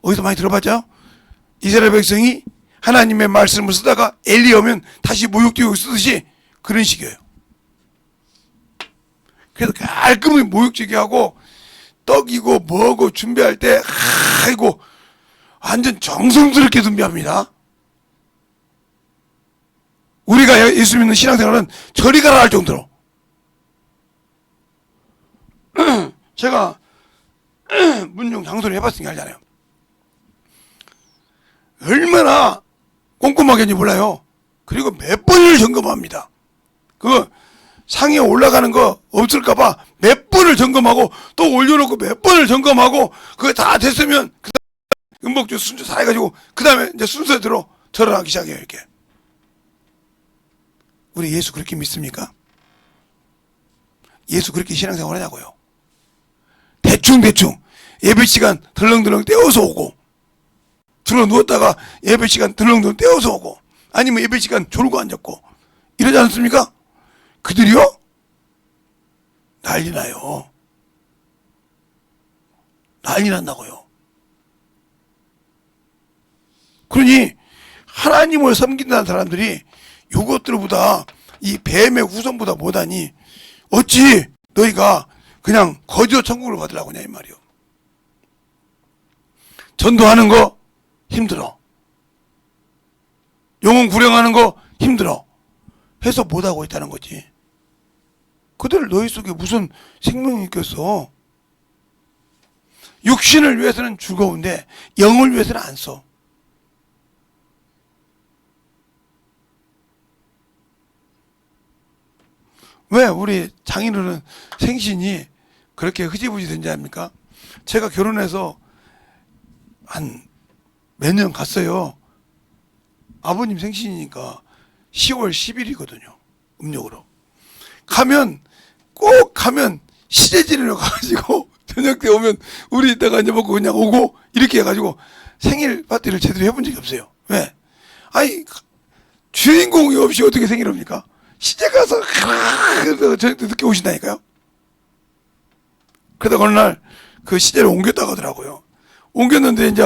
어디서 많이 들어봤죠? 이스라엘 백성이 하나님의 말씀을 쓰다가 엘리 오면 다시 모욕죄기 쓰듯이 그런 식이에요. 그래서 깔끔하게 모욕죄기하고 떡이고 뭐고 준비할 때 아이고 완전 정성스럽게 준비합니다. 우리가 예수 믿는 신앙생활은 저리 가라 할 정도로. 제가 문중 장소를 해봤으니까 알잖아요. 얼마나 꼼꼼하게 했는지 몰라요. 그리고 몇 번을 점검합니다. 그 상에 올라가는 거 없을까봐 몇 번을 점검하고 또 올려놓고 몇 번을 점검하고 그거 다 됐으면 그 다음에 음복주 순서 다 해가지고 그 다음에 이제 순서대로 절하기 시작해요. 이렇게. 우리 예수 그렇게 믿습니까? 예수 그렇게 신앙생활 하냐고요. 대충 예배 시간 덜렁덜렁 떼어서 오고, 들어 누웠다가 예배 시간 덜렁덜렁 떼어서 오고, 아니면 예배 시간 졸고 앉았고 이러지 않습니까? 그들이요? 난리 나요. 난리 난다고요. 그러니 하나님을 섬긴다는 사람들이 요것들보다 이 뱀의 후손보다 못하니 어찌 너희가 그냥 거저 천국을 받으려고 하냐 이 말이요. 전도하는 거 힘들어. 영혼 구령하는 거 힘들어. 해서 못하고 있다는 거지. 그들 너희 속에 무슨 생명이 있겠어. 육신을 위해서는 즐거운데 영을 위해서는 안 써. 왜 우리 장인어른 생신이 그렇게 흐지부지 된지 압니까? 제가 결혼해서 한 몇 년 갔어요. 아버님 생신이니까 10월 10일이거든요. 음력으로. 꼭 가면 시제지내러 가가지고 저녁 때 오면 우리 이따가 이제 먹고 그냥 오고 이렇게 해가지고 생일 파티를 제대로 해본 적이 없어요. 왜? 아니, 주인공이 없이 어떻게 생일을 합니까? 시제 가서 저녁 때 늦게 오신다니까요. 그러다가 어느 날 그 시제를 옮겼다고 하더라고요. 옮겼는데 이제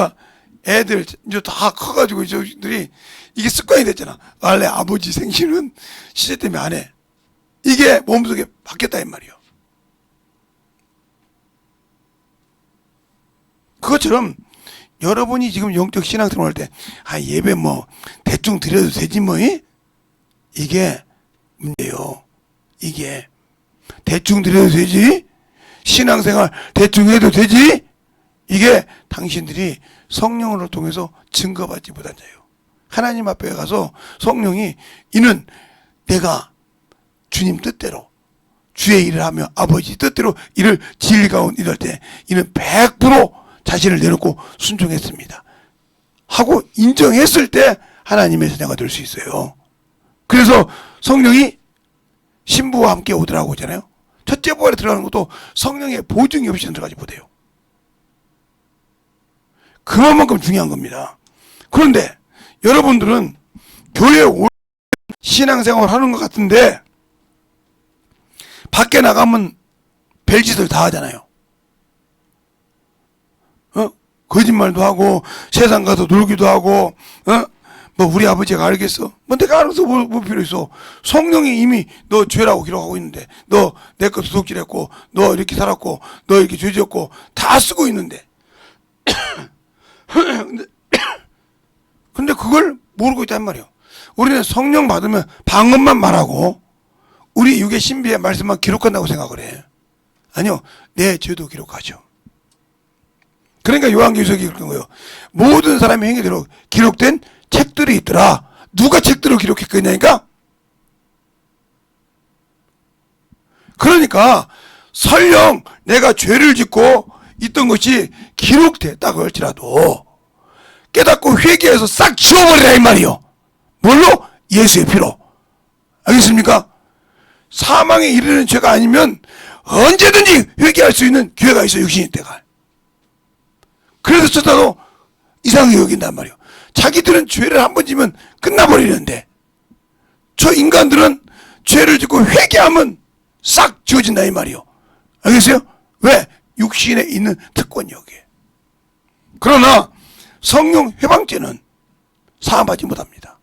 애들 이제 다 커가지고 저들이 이게 습관이 됐잖아. 원래 아버지 생신은 시제 때문에 안 해. 이게 몸속에 바뀌었다 이 말이요. 그것처럼 여러분이 지금 영적 신앙생활 할 때 예배 뭐 대충 드려도 되지 뭐 이게 문제요. 이게 대충 드려도 되지? 신앙생활 대충 해도 되지? 이게 당신들이 성령으로 통해서 증거받지 못한 자예요. 하나님 앞에 가서 성령이 이는 내가 주님 뜻대로 주의 일을 하며 아버지 뜻대로 이를 진리 가운데 일할 때 이는 100% 자신을 내놓고 순종했습니다 하고 인정했을 때 하나님의 자녀가 될 수 있어요. 그래서 성령이 신부와 함께 오더라고 하잖아요. 첫째 부활에 들어가는 것도 성령의 보증이 없이는 들어가지 못해요. 그만큼 중요한 겁니다. 그런데 여러분들은 교회에 신앙생활을 하는 것 같은데 밖에 나가면 별짓을 다 하잖아요. 거짓말도 하고 세상 가서 놀기도 하고 뭐 우리 아버지가 알겠어? 뭐 내가 알아서 뭐 필요 있어? 성령이 이미 너 죄라고 기록하고 있는데 너 내 것 도둑질했고 너 이렇게 살았고 너 이렇게 죄 지었고 다 쓰고 있는데 근데 그걸 모르고 있단 말이에요. 우리는 성령 받으면 방언만 말하고 우리 육의 신비의 말씀만 기록한다고 생각을 해. 아니요, 내 죄도 기록하죠. 그러니까 요한계시록이 그런 거예요. 모든 사람의 행위대로 기록된 책들이 있더라. 누가 책들을 기록했겠냐니까? 그러니까 설령 내가 죄를 짓고 있던 것이 기록됐다고 할지라도 깨닫고 회개해서 싹 지워버리라 이 말이요. 뭘로? 예수의 피로. 알겠습니까? 사망에 이르는 죄가 아니면 언제든지 회개할 수 있는 기회가 있어. 육신이 때가. 그래서 저도 이상하게 여긴단 말이에요. 자기들은 죄를 한 번 지면 끝나버리는데 저 인간들은 죄를 짓고 회개하면 싹 지워진다 이 말이요. 알겠어요? 왜? 육신에 있는 특권이 여기에. 그러나 성령 회방죄는 사함받지 못합니다.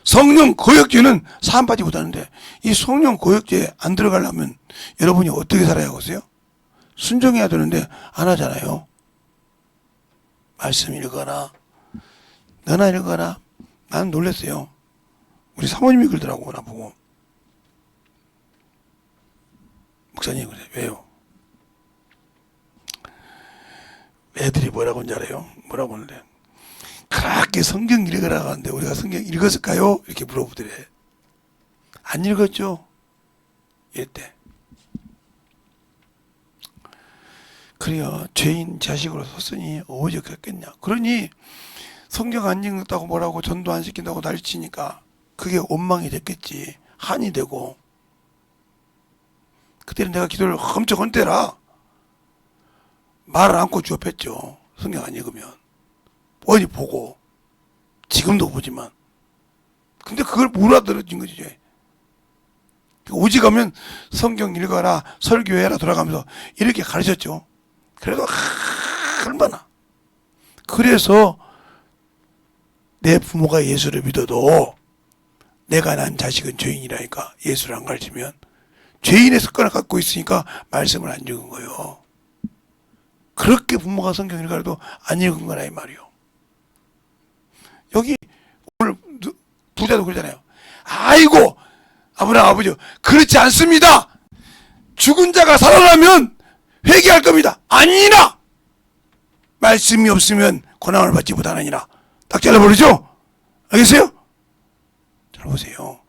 성령 거역죄는 사함받지 못하는데 이 성령 거역죄에 안 들어가려면 여러분이 어떻게 살아야 하겠어요? 순종해야 되는데 안 하잖아요. 말씀 읽어라. 너나 읽어라. 나는 놀랐어요. 우리 사모님이 그러더라고 나보고. 목사님 그래. 왜요? 애들이 뭐라고 하는지 알아요? 뭐라고 하는데 그렇게 성경 읽으라고 하는데 우리가 성경 읽었을까요? 이렇게 물어보더래. 안 읽었죠? 이랬대. 그래요. 죄인 자식으로 섰으니 오죽했겠냐. 그러니 성경 안 읽었다고 뭐라고 전도 안 시킨다고 날치니까 그게 원망이 됐겠지. 한이 되고. 그때는 내가 기도를 엄청 한 때라 말을 안고 주업했죠. 성경 안 읽으면. 뻔히 보고 지금도 보지만 근데 그걸 몰아들어진 거지. 오직 하면 성경 읽어라 설교해라 돌아가면서 이렇게 가르쳤죠. 그래도 얼마나 그래서 내 부모가 예수를 믿어도 내가 난 자식은 죄인이라니까 예수를 안 가르치면 죄인의 습관을 갖고 있으니까 말씀을 안 읽은 거예요. 그렇게 부모가 성경 읽어도 안 읽은 거라 이 말이요. 여기 오늘 부자도 그러잖아요. 아이고 아버나 아버지 그렇지 않습니다. 죽은 자가 살아나면 회개할 겁니다. 아니나 말씀이 없으면 고난을 받지 못하느니라. 딱 잘라버리죠? 알겠어요? 잘 보세요.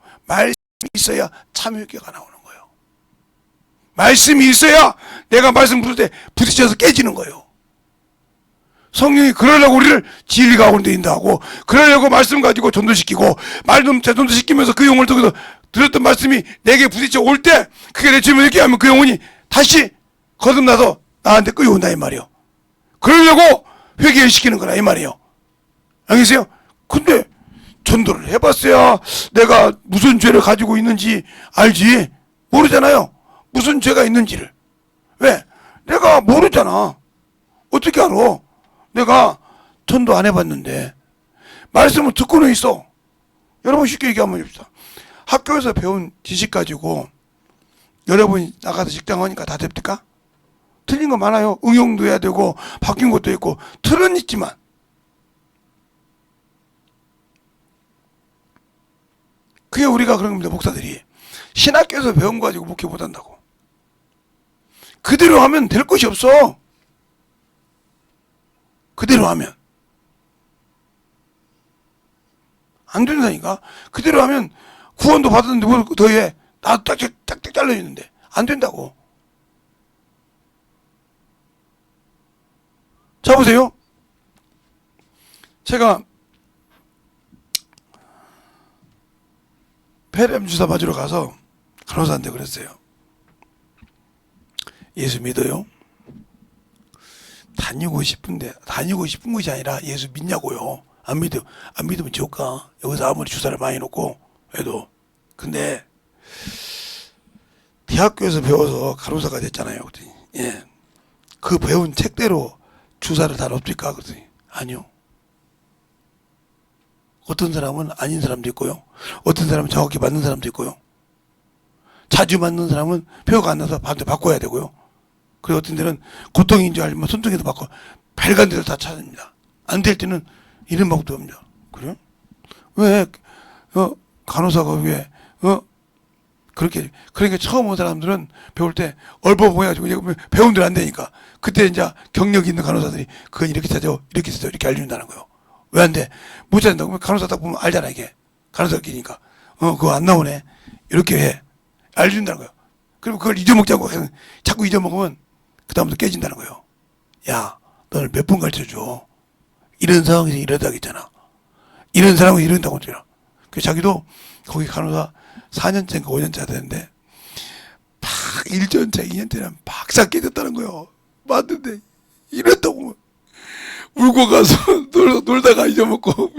있어야 참회개가 나오는 거예요. 말씀이 있어야 내가 말씀 부를 때 부딪혀서 깨지는 거예요. 성령이 그러려고 우리를 진리 가운데 인도하고, 그러려고 말씀 가지고 전도시키고, 말씀 전도시키면서 그 영혼을 통해서 들었던 말씀이 내게 부딪혀 올 때, 그게 내 주님을 느끼게 하면 그 영혼이 다시 거듭나서 나한테 끌려온다 이 말이에요. 그러려고 회개를 시키는 거라 이 말이에요. 알겠어요? 근데 전도를 해봤어야 내가 무슨 죄를 가지고 있는지 알지. 모르잖아요. 무슨 죄가 있는지를. 왜? 내가 모르잖아. 어떻게 알아? 내가 전도 안 해봤는데 말씀을 듣고는 있어. 여러분 쉽게 얘기 한번 해봅시다. 학교에서 배운 지식 가지고 여러분이 나가서 직장 하니까 다 됩니까? 틀린 거 많아요. 응용도 해야 되고 바뀐 것도 있고 틀은 있지만, 그게 우리가 그런 겁니다. 목사들이 신학교에서 배운 거 가지고 목회 못한다고. 그대로 하면 될 것이 없어. 그대로 하면 안 된다니까. 그대로 하면 구원도 받았는데 뭘 더해. 나도 딱딱 잘려있는데 안 된다고. 자 보세요. 제가 폐렴 주사 맞으러 가서 간호사한테 그랬어요. 예수 믿어요? 다니고 싶은 것이 아니라 예수 믿냐고요. 안 믿으면 지옥 가. 여기서 아무리 주사를 많이 놓고 해도. 근데 대학교에서 배워서 간호사가 됐잖아요. 그랬더니 예, 그 배운 책대로 주사를 다 놓습니까? 그랬더니 아니요. 어떤 사람은 아닌 사람도 있고요. 어떤 사람은 정확히 맞는 사람도 있고요. 자주 맞는 사람은 표가 안 나서 반대 바꿔야 되고요. 그리고 어떤 데는 고통인 줄 알지만 손등에도 바꿔 발간 데를 다 찾습니다. 안 될 때는 이런 방법도 합니다. 그래요? 왜 간호사가 왜 그렇게, 그러니까 처음 온 사람들은 배울 때 얼버무해가지고 배운 대로 안 되니까 그때 이제 경력 있는 간호사들이 그건 이렇게 찾아 이렇게 알려준다는 거예요. 왜 안 돼? 못 찾는다고. 간호사 딱 보면 알잖아 이게. 간호사끼니까 그거 안 나오네 이렇게 해 알려준다는 거예요. 그리고 그걸 잊어먹자고 자꾸 잊어먹으면 그 다음부터 깨진다는 거예요. 야, 너를 몇 번 가르쳐줘. 이런 상황에서 이러다 하겠잖아. 이런 상황에서 이런다고 하잖아. 그래서 자기도 거기 간호사 4년째인가 5년째 되는데 막 1년째 2년째는 박사 깨졌다는 거예요. 맞는데 이랬다고 울고 가서 놀다가 잊어먹고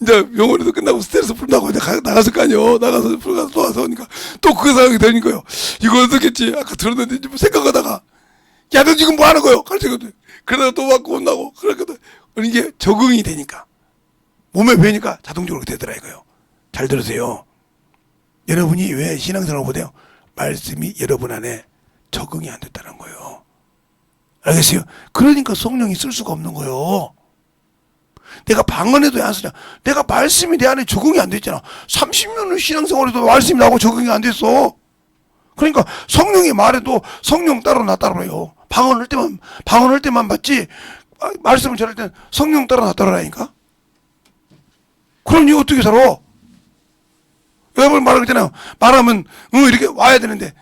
이제 병원에서 끝나고 스트레스 풀다고 이제 나갔을 거 아니에요. 나가서 풀가서 또 와서 오니까 또 그 상황이 되니까요. 이거 어떻겠지? 아까 들었는데 뭐 생각하다가 야, 너 지금 뭐 하는 거요? 가르치거든. 그러다가 또 맞고 혼나고 그러거든. 이게 적응이 되니까 몸에 배니까 자동적으로 되더라 이거요. 잘 들으세요. 여러분이 왜 신앙생활을 못해요? 말씀이 여러분 안에 적응이 안 됐다는 거예요. 알겠어요? 그러니까 성령이 쓸 수가 없는 거예요. 내가 방언해도 안 쓰냐? 내가 말씀이 내 안에 적응이 안 됐잖아. 30년을 신앙생활해도 말씀이 나하고 적응이 안 됐어. 그러니까 성령이 말해도 성령 따로 나 따로래요. 방언할 때만 받지 말씀을 전할 때는 성령 따로 나 따로라니까. 그러니 어떻게 살아? 여러분 말하잖아요. 말하면 이렇게 와야 되는데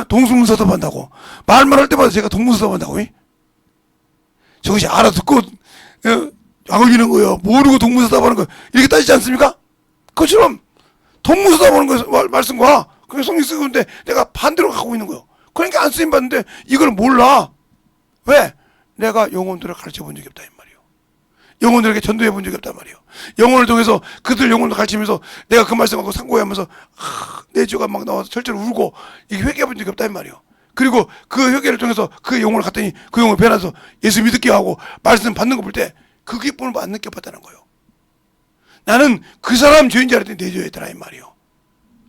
동숭서답 한다고. 말만 할 때마다 제가 동문서답 한다고. 저것이 알아듣고 약 올리는 거예요. 모르고 동문서답 하는 거 이렇게 따지지 않습니까? 그처럼 동문서답 하는 거 말씀과 그게 성령 쓰고 있는데 내가 반대로 갖고 있는 거예요. 그러니까 안 쓰임 받는데 이걸 몰라. 왜? 내가 영혼들을 가르쳐 본 적이 없다 이 말이에요. 영혼들에게 전도해 본 적이 없단 말이에요. 영혼을 통해서 그들 영혼을 가르치면서 내가 그 말씀하고 상고하면서 내 죄가 막 나와서 철저히 울고 이게 회개해 본 적이 없다 이 말이에요. 그리고 그 회개를 통해서 그 영혼을 갔더니 그 영혼을 변해서 예수 믿게 하고 말씀 받는 거 볼 때 그 기쁨을 안 느껴봤다는 거예요. 나는 그 사람 죄인지 알았더니 내 죄였더라 이 말이에요.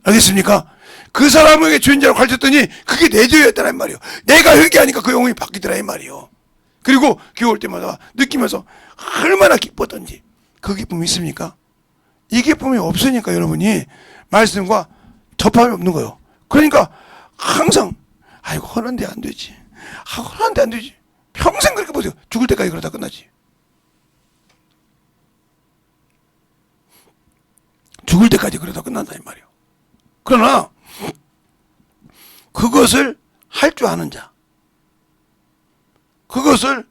알겠습니까? 그 사람에게 죄인자로 가르쳤더니 그게 내 죄였더라 이 말이에요. 내가 회개하니까 그 영혼이 바뀌더라 이 말이에요. 그리고 교회 올 때마다 느끼면서 얼마나 기뻤던지. 그 기쁨이 있습니까? 이 기쁨이 없으니까 여러분이 말씀과 접함이 없는 거예요. 그러니까 항상 아이고 허는데 안 되지. 허는데 안 되지. 평생 그렇게 보세요. 죽을 때까지 그러다 끝나지. 죽을 때까지 그러다 끝난다 이 말이에요. 그러나 그것을 할 줄 아는 자. 그것을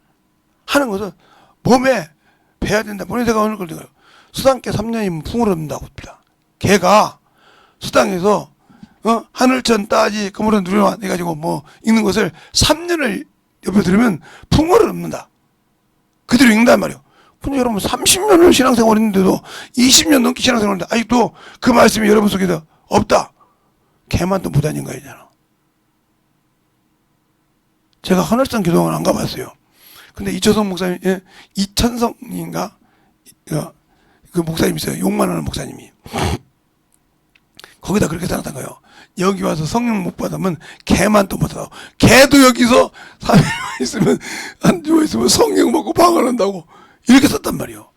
하는 것은 몸에 배야 된다. 본인세가 오늘 그러니까요. 수당께 3년이면 풍을 얻는다고 합니다. 걔가 수당에서 하늘천 따지 그물은 누려와 해가지고 뭐 읽는 것을 3년을 옆에 들으면 풍어를 얻는다. 그대로 읽는단 말이에요. 근데 여러분 30년을 신앙생활 했는데도 20년 넘게 신앙생활 했는데 아직도 그 말씀이 여러분 속에서 없다. 걔만 또 무단인가이잖아. 제가 하늘산 교동을 안 가봤어요. 근데 이초성 목사님, 이천성인가? 그 목사님 있어요. 욕만 하는 목사님이. 거기다 그렇게 생각한 거예요. 여기 와서 성령 못 받으면 개만 또 못 받아. 개도 여기서 3일만 있으면, 안 누워있으면 성령 먹고 방언한다고. 이렇게 썼단 말이에요.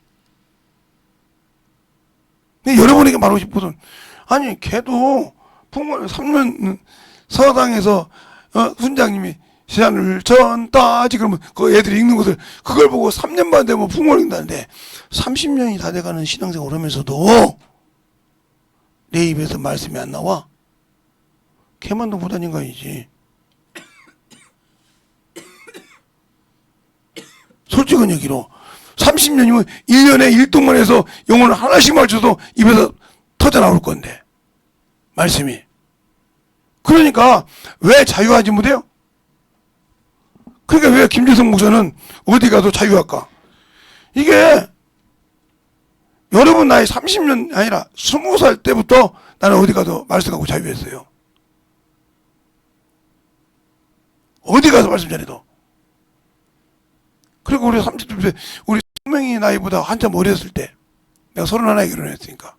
근데 여러분에게 말하고 싶거든. 아니, 개도 풍월 3년 서당에서, 훈장님이 시간을 전 따지 그러면 그 애들이 읽는 것을 그걸 보고 3년만 되면 풍월 읽는다는데 30년이 다 돼가는 신앙생활 하면서도 내 입에서 말씀이 안 나와? 걔만도 무단인가이지. 솔직한 얘기로 30년이면 1년에 1동만 해서 영혼을 하나씩 맞춰도 입에서 터져 나올 건데 말씀이. 그러니까 왜 자유하지 못해요? 그러니까 왜 김재성 목사는 어디 가도 자유할까? 이게 여러분 나이 30년 아니라 20살 때부터 나는 어디 가도 말씀하고 자유했어요. 어디 가서 말씀 전해도. 그리고 우리 30대 우리 소명이 나이보다 한참 어렸을 때 내가 31에 결혼했으니까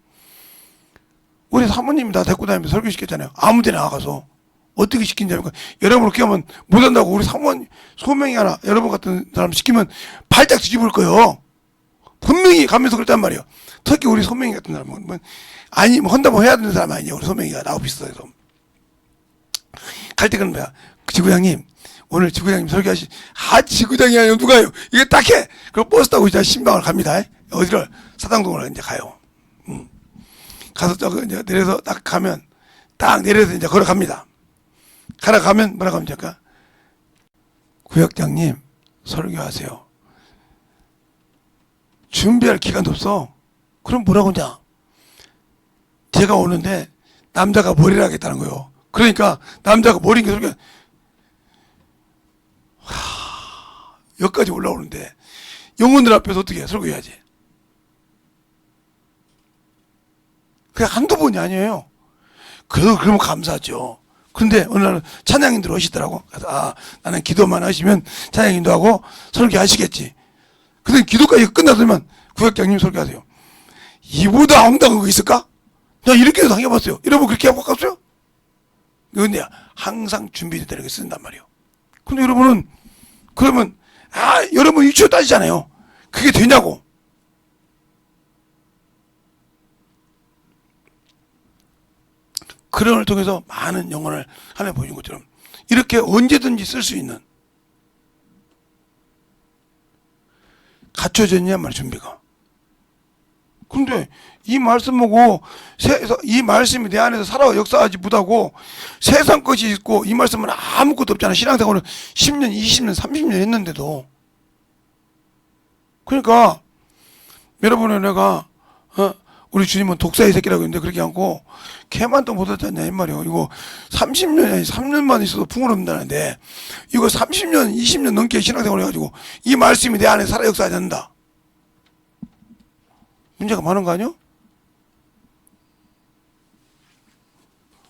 우리 사모님이 다 데리고 다니면서 설교시켰잖아요. 아무 데나 나가서. 어떻게 시킨다니까. 여러분을 끼우면 못한다고 우리 소명이 하나 여러분 같은 사람 시키면 발작 뒤집을 거예요. 분명히 가면서 그랬단 말이에요. 특히 우리 소명이 같은 사람은 아니 뭐 한다고 해야 되는 사람 아니에요. 우리 소명이가 나하고 비슷해서 갈 때 그런 거야. 지구장님 오늘 지구장님 설교하시. 지구장이 아니고 누가요? 이게 딱해. 그리고 버스 타고 이제 신방을 갑니다. 어디를 사당동으로 이제 가요. 가서 저거 이제 내려서 딱 가면 딱 내려서 이제 걸어갑니다. 가면 뭐라고 합니까? 구역장님 설교하세요. 준비할 기간도 없어. 그럼 뭐라고 하냐? 제가 오는데 남자가 머리를 하겠다는 거예요. 그러니까 남자가 머리인 게 설교. 여기까지 올라오는데 영혼들 앞에서 어떻게 해? 설교해야지. 그게 한두 번이 아니에요. 그래도 그러면 감사하죠. 그런데 어느 날은 찬양인들 오시더라고. 그래서 나는 기도만 하시면 찬양인도 하고 설교하시겠지. 근데 기도까지 끝나더만 구역장님 설교하세요. 이보다 황당한 거 있을까? 나 이렇게도 당해봤어요. 여러분 그렇게 하고 갔어요? 근데 항상 준비되는 게 쓴단 말이에요. 근데 여러분은 그러면 여러분 유치원 따지잖아요. 그게 되냐고. 그런 걸 통해서 많은 영혼을 하나 보여준 것처럼 이렇게 언제든지 쓸 수 있는 갖춰졌냐 말 준비가. 근데 이 말씀 보고 이 말씀이 내 안에서 살아 역사하지 못하고 세상 것이 있고 이 말씀은 아무것도 없잖아. 신앙생활은 10년, 20년, 30년 했는데도. 그러니까 여러분의 내가 우리 주님은 독사의 새끼라고 했는데 그렇게 않고 걔만 또 못하잖냐 이 말이에요. 이거 30년이 아니 3년만 있어도 풍을 얻는다는데 이거 30년 20년 넘게 신앙생활 해가지고 이 말씀이 내 안에 살아 역사하지 않는다. 문제가 많은 거 아니요?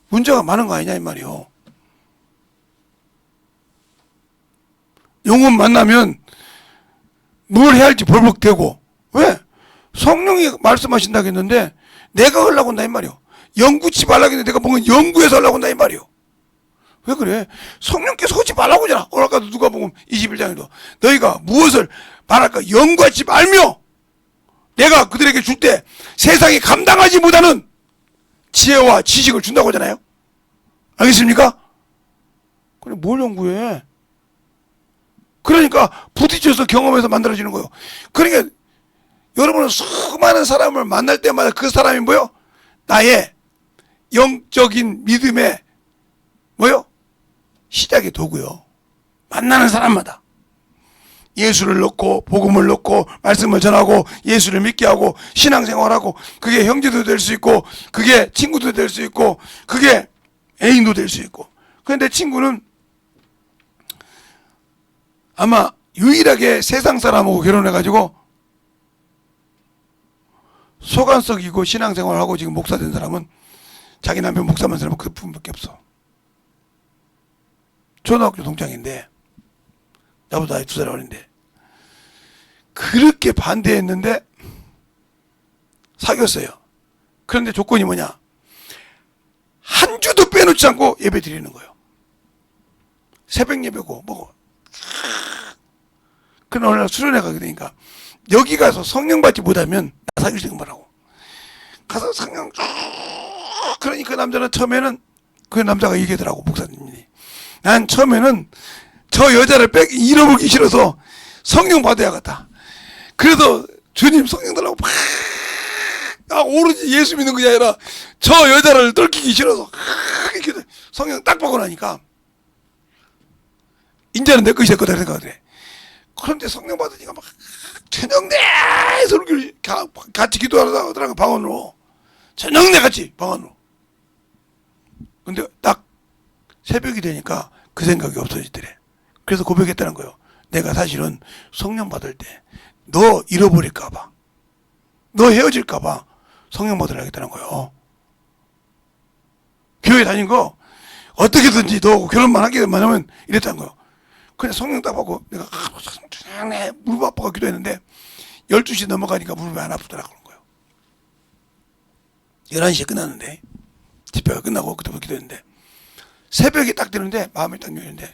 문제가 많은 거 아니냐 이 말이에요. 영혼 만나면 뭘 해야 할지 벌벅대고. 왜? 성령이 말씀하신다고 했는데 내가 하려고 한다 이 말이요. 연구치 말라고 했는데 내가 보면 연구해서 하려고 한다 이 말이요. 왜 그래? 성령께서 하지 말라고 하잖아. 오늘 아까도 누가 보면 21장에도 너희가 무엇을 말할까 연구하지 말며 내가 그들에게 줄 때 세상이 감당하지 못하는 지혜와 지식을 준다고 하잖아요. 알겠습니까? 그래 뭘 연구해? 그러니까 부딪혀서 경험해서 만들어지는 거예요. 그러니까 여러분은 수많은 사람을 만날 때마다 그 사람이 뭐요? 나의 영적인 믿음의 뭐요? 시작의 도구요. 만나는 사람마다 예수를 넣고 복음을 넣고 말씀을 전하고 예수를 믿게 하고 신앙생활하고, 그게 형제도 될 수 있고 그게 친구도 될 수 있고 그게 애인도 될 수 있고. 그런데 친구는 아마 유일하게 세상 사람하고 결혼해가지고 소관석이고 신앙생활하고 지금 목사 된 사람은 자기 남편 목사만 사람은 그 분밖에 없어. 초등학교 동창인데 나보다 2살 어린데 그렇게 반대했는데 사귀었어요. 그런데 조건이 뭐냐? 한 주도 빼놓지 않고 예배 드리는 거예요. 새벽 예배고 뭐고. 그러나 어느 날 수련회 가게 되니까 여기 가서 성령 받지 못하면 나 사귈 생각하라고 가서 성령 쭉. 그러니 그 남자는 처음에는 그 남자가 얘기하더라고, 목사님이. 난 처음에는 저 여자를 잃어보기 싫어서 성령 받아야겠다. 그래서 주님 성령 달라고 오로지 예수 믿는 것이 아니라 저 여자를 떨키기 싫어서 이렇게 성령 딱 받고 나니까 인자는 내 것이 됐거다 생각하더래. 그런데 성령 받으니까 막 저녁내 설교를 같이 기도하더라고, 방언으로. 저녁내 같이 방언으로. 근데 딱 새벽이 되니까 그 생각이 없어지더래. 그래서 고백했다는 거예요. 내가 사실은 성령 받을 때 너 잃어버릴까봐, 너 헤어질까봐 성령 받으려 하겠다는 거예요. 교회 다닌 거 어떻게든지 너 결혼만 하게만 하면 이랬다는 거예요. 그냥 성령 딱 받고 내가 무릎 아파가 기도했는데 12시 넘어가니까 무릎이 안 아프더라 그런 거예요. 11시에 끝났는데, 집회가 끝나고 그때부터 기도했는데 새벽이 딱 되는데 마음이 딱 열리는데,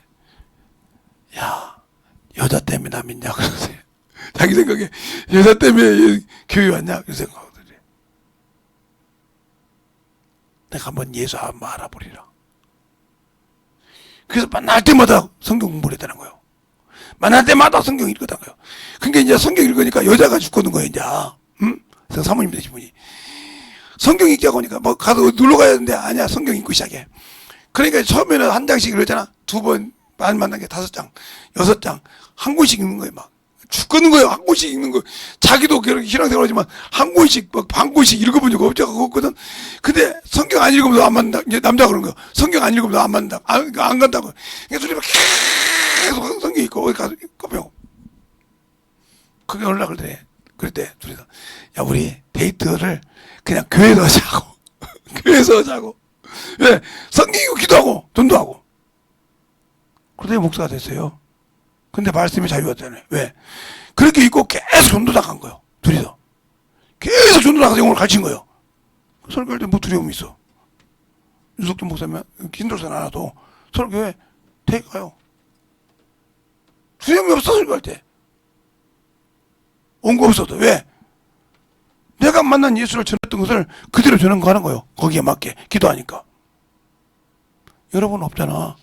야, 여자 때문에 나 믿냐 그러세요. 자기 생각에 여자 때문에 교회 왔냐 그 생각하거든요. 내가 한번 예수 한번 알아보리라. 그래서 만날 때마다 성경 공부를 했다는 거예요. 만날 때마다 성경 읽었다는 거예요. 그러니까 이제 성경 읽으니까 여자가 죽거든 거예요, 이제. 응? 그래서 사모님 되신 분이 성경 읽기 하고 오니까 뭐 가서 놀러 가야 되는데 아니야, 성경 읽고 시작해. 그러니까 처음에는 한 장씩 읽었잖아. 두 번 만난 게 5장, 6장, 한 권씩 읽는 거예요, 막. 죽거든 거예요, 한 권씩 읽는 거. 자기도 신앙생활 하지만 한 권씩, 막 반 권씩 읽어본 적 없거든. 근데 성경 안 읽으면 너 안 만난다. 이제 남자가 그런 거야. 성경 안 읽으면 너 안 만난다. 안 간다고. 그러니까 둘이 막 계속 성경 읽고, 어디 가서 꺼배고. 그게 어느 날 그랬대, 둘이서. 야, 우리 데이트를 그냥 교회에서 하자고. 교회에서 하자고. 왜? 성경 읽고 기도하고, 전도하고. 그러더니 목사가 됐어요. 근데 말씀이 자유였잖아요. 왜? 그렇게 읽고 계속 전도 나간 거예요. 둘이서. 계속 전도 나가서 영어를 가르친 거예요. 설교할 때 뭐 두려움이 있어. 윤석준 목사님, 긴돌산 안 와도 설교에 되게 가요. 두려움이 없어, 설교할 때. 온 거 없어도. 왜? 내가 만난 예수를 전했던 것을 그대로 전하는 거예요. 거기에 맞게. 기도하니까. 여러분 없잖아.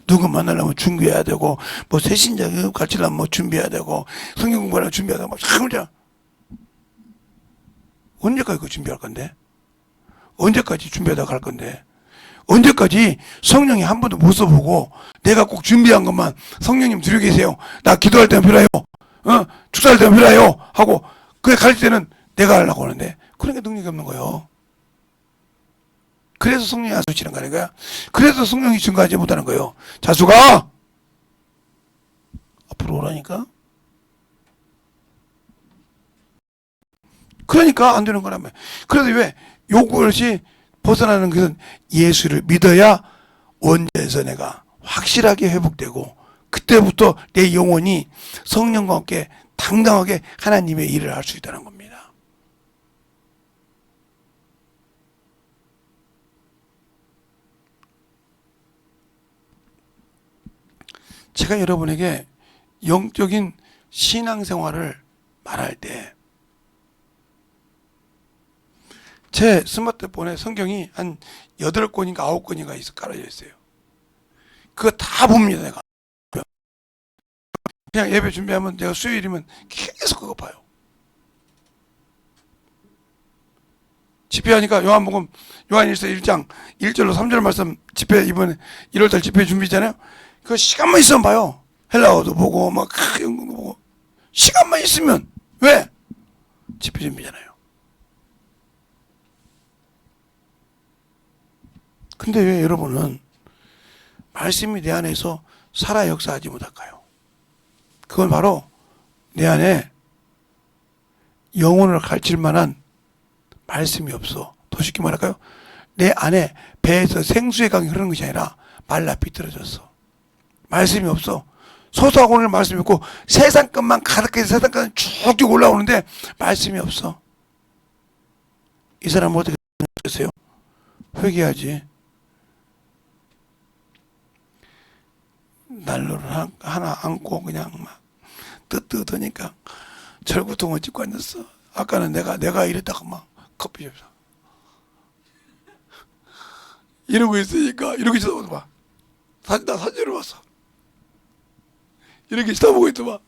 누구 만나려면 준비해야 되고, 뭐 새신자 가르치려면 뭐 준비해야 되고, 성경 공부하려면 준비해야 되고, 막 참, 언제까지 그거 준비할 건데? 언제까지 준비하다 갈 건데? 언제까지 성령이 한 번도 못 써보고, 내가 꼭 준비한 것만 성령님 드리고 계세요. 나 기도할 때는 필요해요. 축사할 때는 필요해요. 하고, 그게 가르칠 때는 내가 하려고 하는데, 그러니까 능력이 없는 거예요. 그래서 성령이 안 쏘시는 거 아닌가요? 그래서 성령이 증거하지 못하는 거예요. 자수가 앞으로 오라니까. 그러니까 안 되는 거라며. 그래서 왜 요것이 벗어나는 것은 예수를 믿어야 원죄에서 내가 확실하게 회복되고, 그때부터 내 영혼이 성령과 함께 당당하게 하나님의 일을 할 수 있다는 겁니다. 제가 여러분에게 영적인 신앙생활을 말할 때 제 스마트폰에 성경이 한 8권인가 9권인가 있어 깔아져 있어요. 그거 다 봅니다, 내가. 그냥 예배 준비하면 내가 수요일이면 계속 그거 봐요. 집회하니까 요한복음 요한일서 1장 1절로 3절 말씀 집회 이번에 1월달 집회 준비잖아요. 그 시간만 있으면 봐요. 헬라어도 보고 막 영국도 보고. 시간만 있으면. 왜? 집회 준비잖아요. 근데 왜 여러분은 말씀이 내 안에서 살아 역사하지 못할까요? 그건 바로 내 안에 영혼을 가르칠 만한 말씀이 없어. 더 쉽게 말할까요? 내 안에 배에서 생수의 강이 흐르는 것이 아니라 말라 비틀어졌어. 말씀이 없어. 소소하고는 말씀이 없고 세상 것만 가득해서 세상 것만 쭉쭉 올라오는데 말씀이 없어. 이 사람은 어떻게 생각하세요? 회개하지. 난로를 하나 안고 그냥 막 뜨뜻하니까 절구통을 찍고 앉았어. 아까는 내가 이랬다가 막 커피 줍서 이러고 있으니까 이렇게 쳐다보고 봐. 나 사진으로 봤어. 이렇게 쳐다보고 있더만.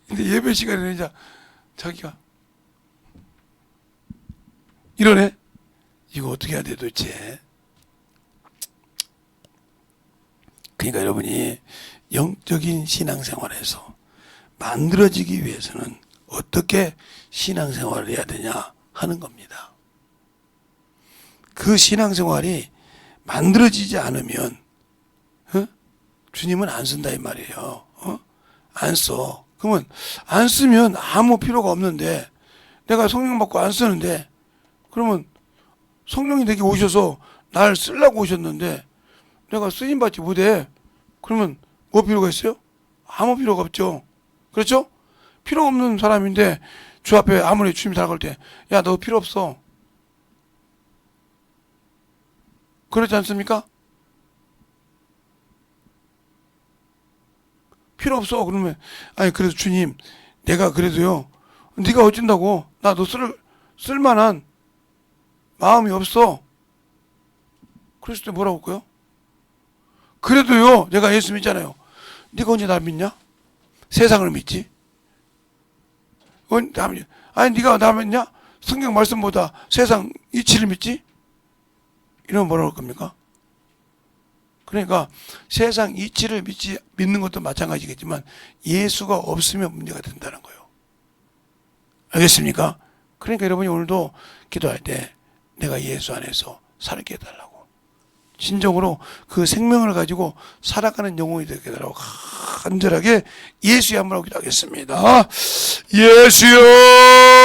근데 예배 시간에는 이제 자기가 이러네. 이거 어떻게 해야 돼 도대체. 그러니까 여러분이 영적인 신앙생활에서 만들어지기 위해서는 어떻게 신앙생활을 해야 되냐 하는 겁니다. 그 신앙생활이 만들어지지 않으면 주님은 안 쓴다 이 말이에요. 안 써. 그러면 안 쓰면 아무 필요가 없는데 내가 성령 받고 안 쓰는데 그러면 성령이 내게 오셔서 날 쓰려고 오셨는데 내가 쓰임받지 못해. 그러면 뭐 필요가 있어요? 아무 필요가 없죠. 그렇죠? 필요 없는 사람인데 주 앞에 아무리 주님이 다가올 때 야 너 필요 없어. 그렇지 않습니까? 필요 없어. 그러면 아니 그래도 주님 내가 그래도요 네가 어쩐다고 나 너 쓸만한 마음이 없어. 그랬을 때 뭐라고 할까요? 그래도요 내가 예수 믿잖아요. 네가 언제 나 믿냐? 세상을 믿지? 아니 네가 나 믿냐? 성경 말씀보다 세상 이치를 믿지? 이러면 뭐라고 할 겁니까? 그러니까 세상 이치를 믿는 것도 마찬가지겠지만 예수가 없으면 문제가 된다는 거예요. 알겠습니까? 그러니까 여러분이 오늘도 기도할 때 내가 예수 안에서 살게 해달라고 진정으로 그 생명을 가지고 살아가는 영혼이 되게 해달라고 간절하게 예수의 한번 기도하겠습니다. 예수여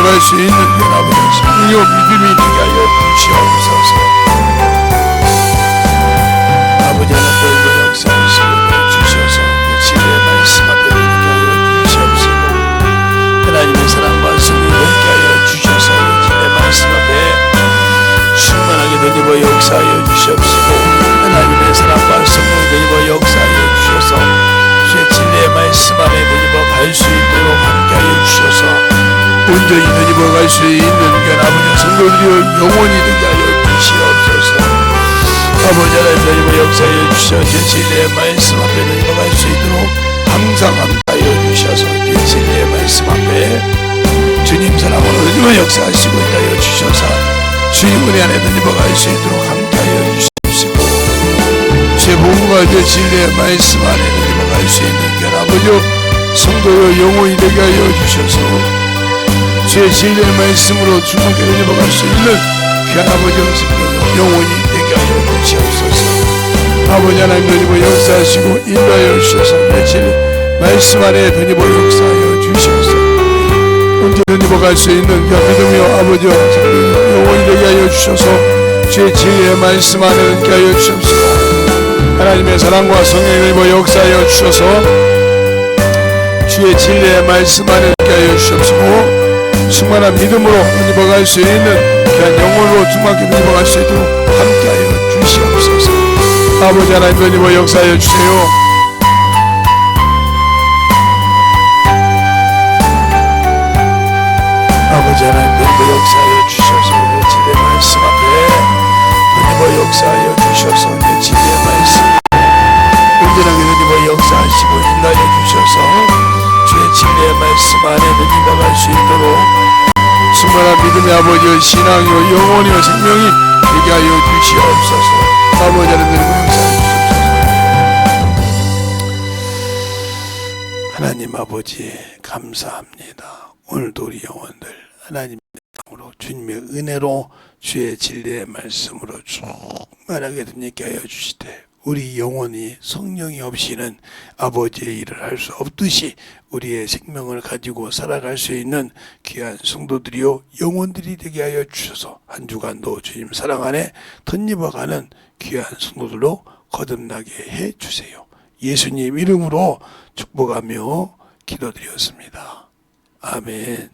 갈 수 있는 게 아버지 능력 믿음이 있게 하여 주시옵소서. 온전히 덧입어갈 수 있는 귀한 아버지 성도들이여 영원히 되게 하여 주시옵소서. 아버지 하나님 덧입어 역사하여 주셔 제 진리의 말씀 앞에 덧입어갈 수 있도록 항상 함께하여 주셔서 제 진리의 말씀 앞에 주님 사랑으로 덧입어 역사하시고 있하여 주셔서 주님 은혜 안에 덧입어갈 수 있도록 함께하여 주십시오. 제 복음과 제 진리의 말씀 안에 덧입어갈 수 있는 귀한 아버지 성도여 영원히 되게 하여 주셔서 주의 진리의 말씀으로 주님께 덧입어갈 수 있는 귀한 아버지 성도여 영원히 되게 하여 주시옵소서. 아버지 하나님 덧입어 역사하시고 인도하여 주셔서 내 진리 말씀 안에 덧입어 역사하여 주셔서 언제 덧입어갈 수 있는 귀한 믿음이여 아버지와 성도여 영원히 되게 하여 주셔서 주의 진리의 말씀 안에 덧입어 하여 주옵소서. 하나님의 사랑과 성령의 덧입어 역사하여 주셔서 주의 진리의 말씀 안에 있게 하여 주시옵시고 충만한 믿음으로 덧입어갈 수 있는 귀한 영혼으로 충만하게 덧입어갈 수 있도록 함께 하여 주시옵소서. 아버지 하나님 덧입어 역사하여 주세요. 아버지 하나님 덧입어 역사하여 주셔서 내 진리의 말씀 앞에 덧입어 역사하여 주셔서 내 진리의 말씀 온전하게 덧입어 역사하시고 인도하여 주셔서 주의 진리의 말씀 안에 덧입어갈 수 있도록 충만한 믿음의 아버지의 신앙이요 영혼이요 생명이 되게 하여 주시옵소서. 아버지 하나님 역사해 주옵소서. 하나님 아버지 감사합니다. 오늘도 우리 영혼들 하나님의 이름으로 주님의 은혜로 주의 진리의 말씀으로 충만하게 듣게 하여 주시되 우리 영혼이 성령이 없이는 아버지의 일을 할 수 없듯이 우리의 생명을 가지고 살아갈 수 있는 귀한 성도들이요 영혼들이 되게 하여 주셔서 한 주간도 주님 사랑 안에 덧입어가는 귀한 성도들로 거듭나게 해 주세요. 예수님 이름으로 축복하며 기도드렸습니다. 아멘.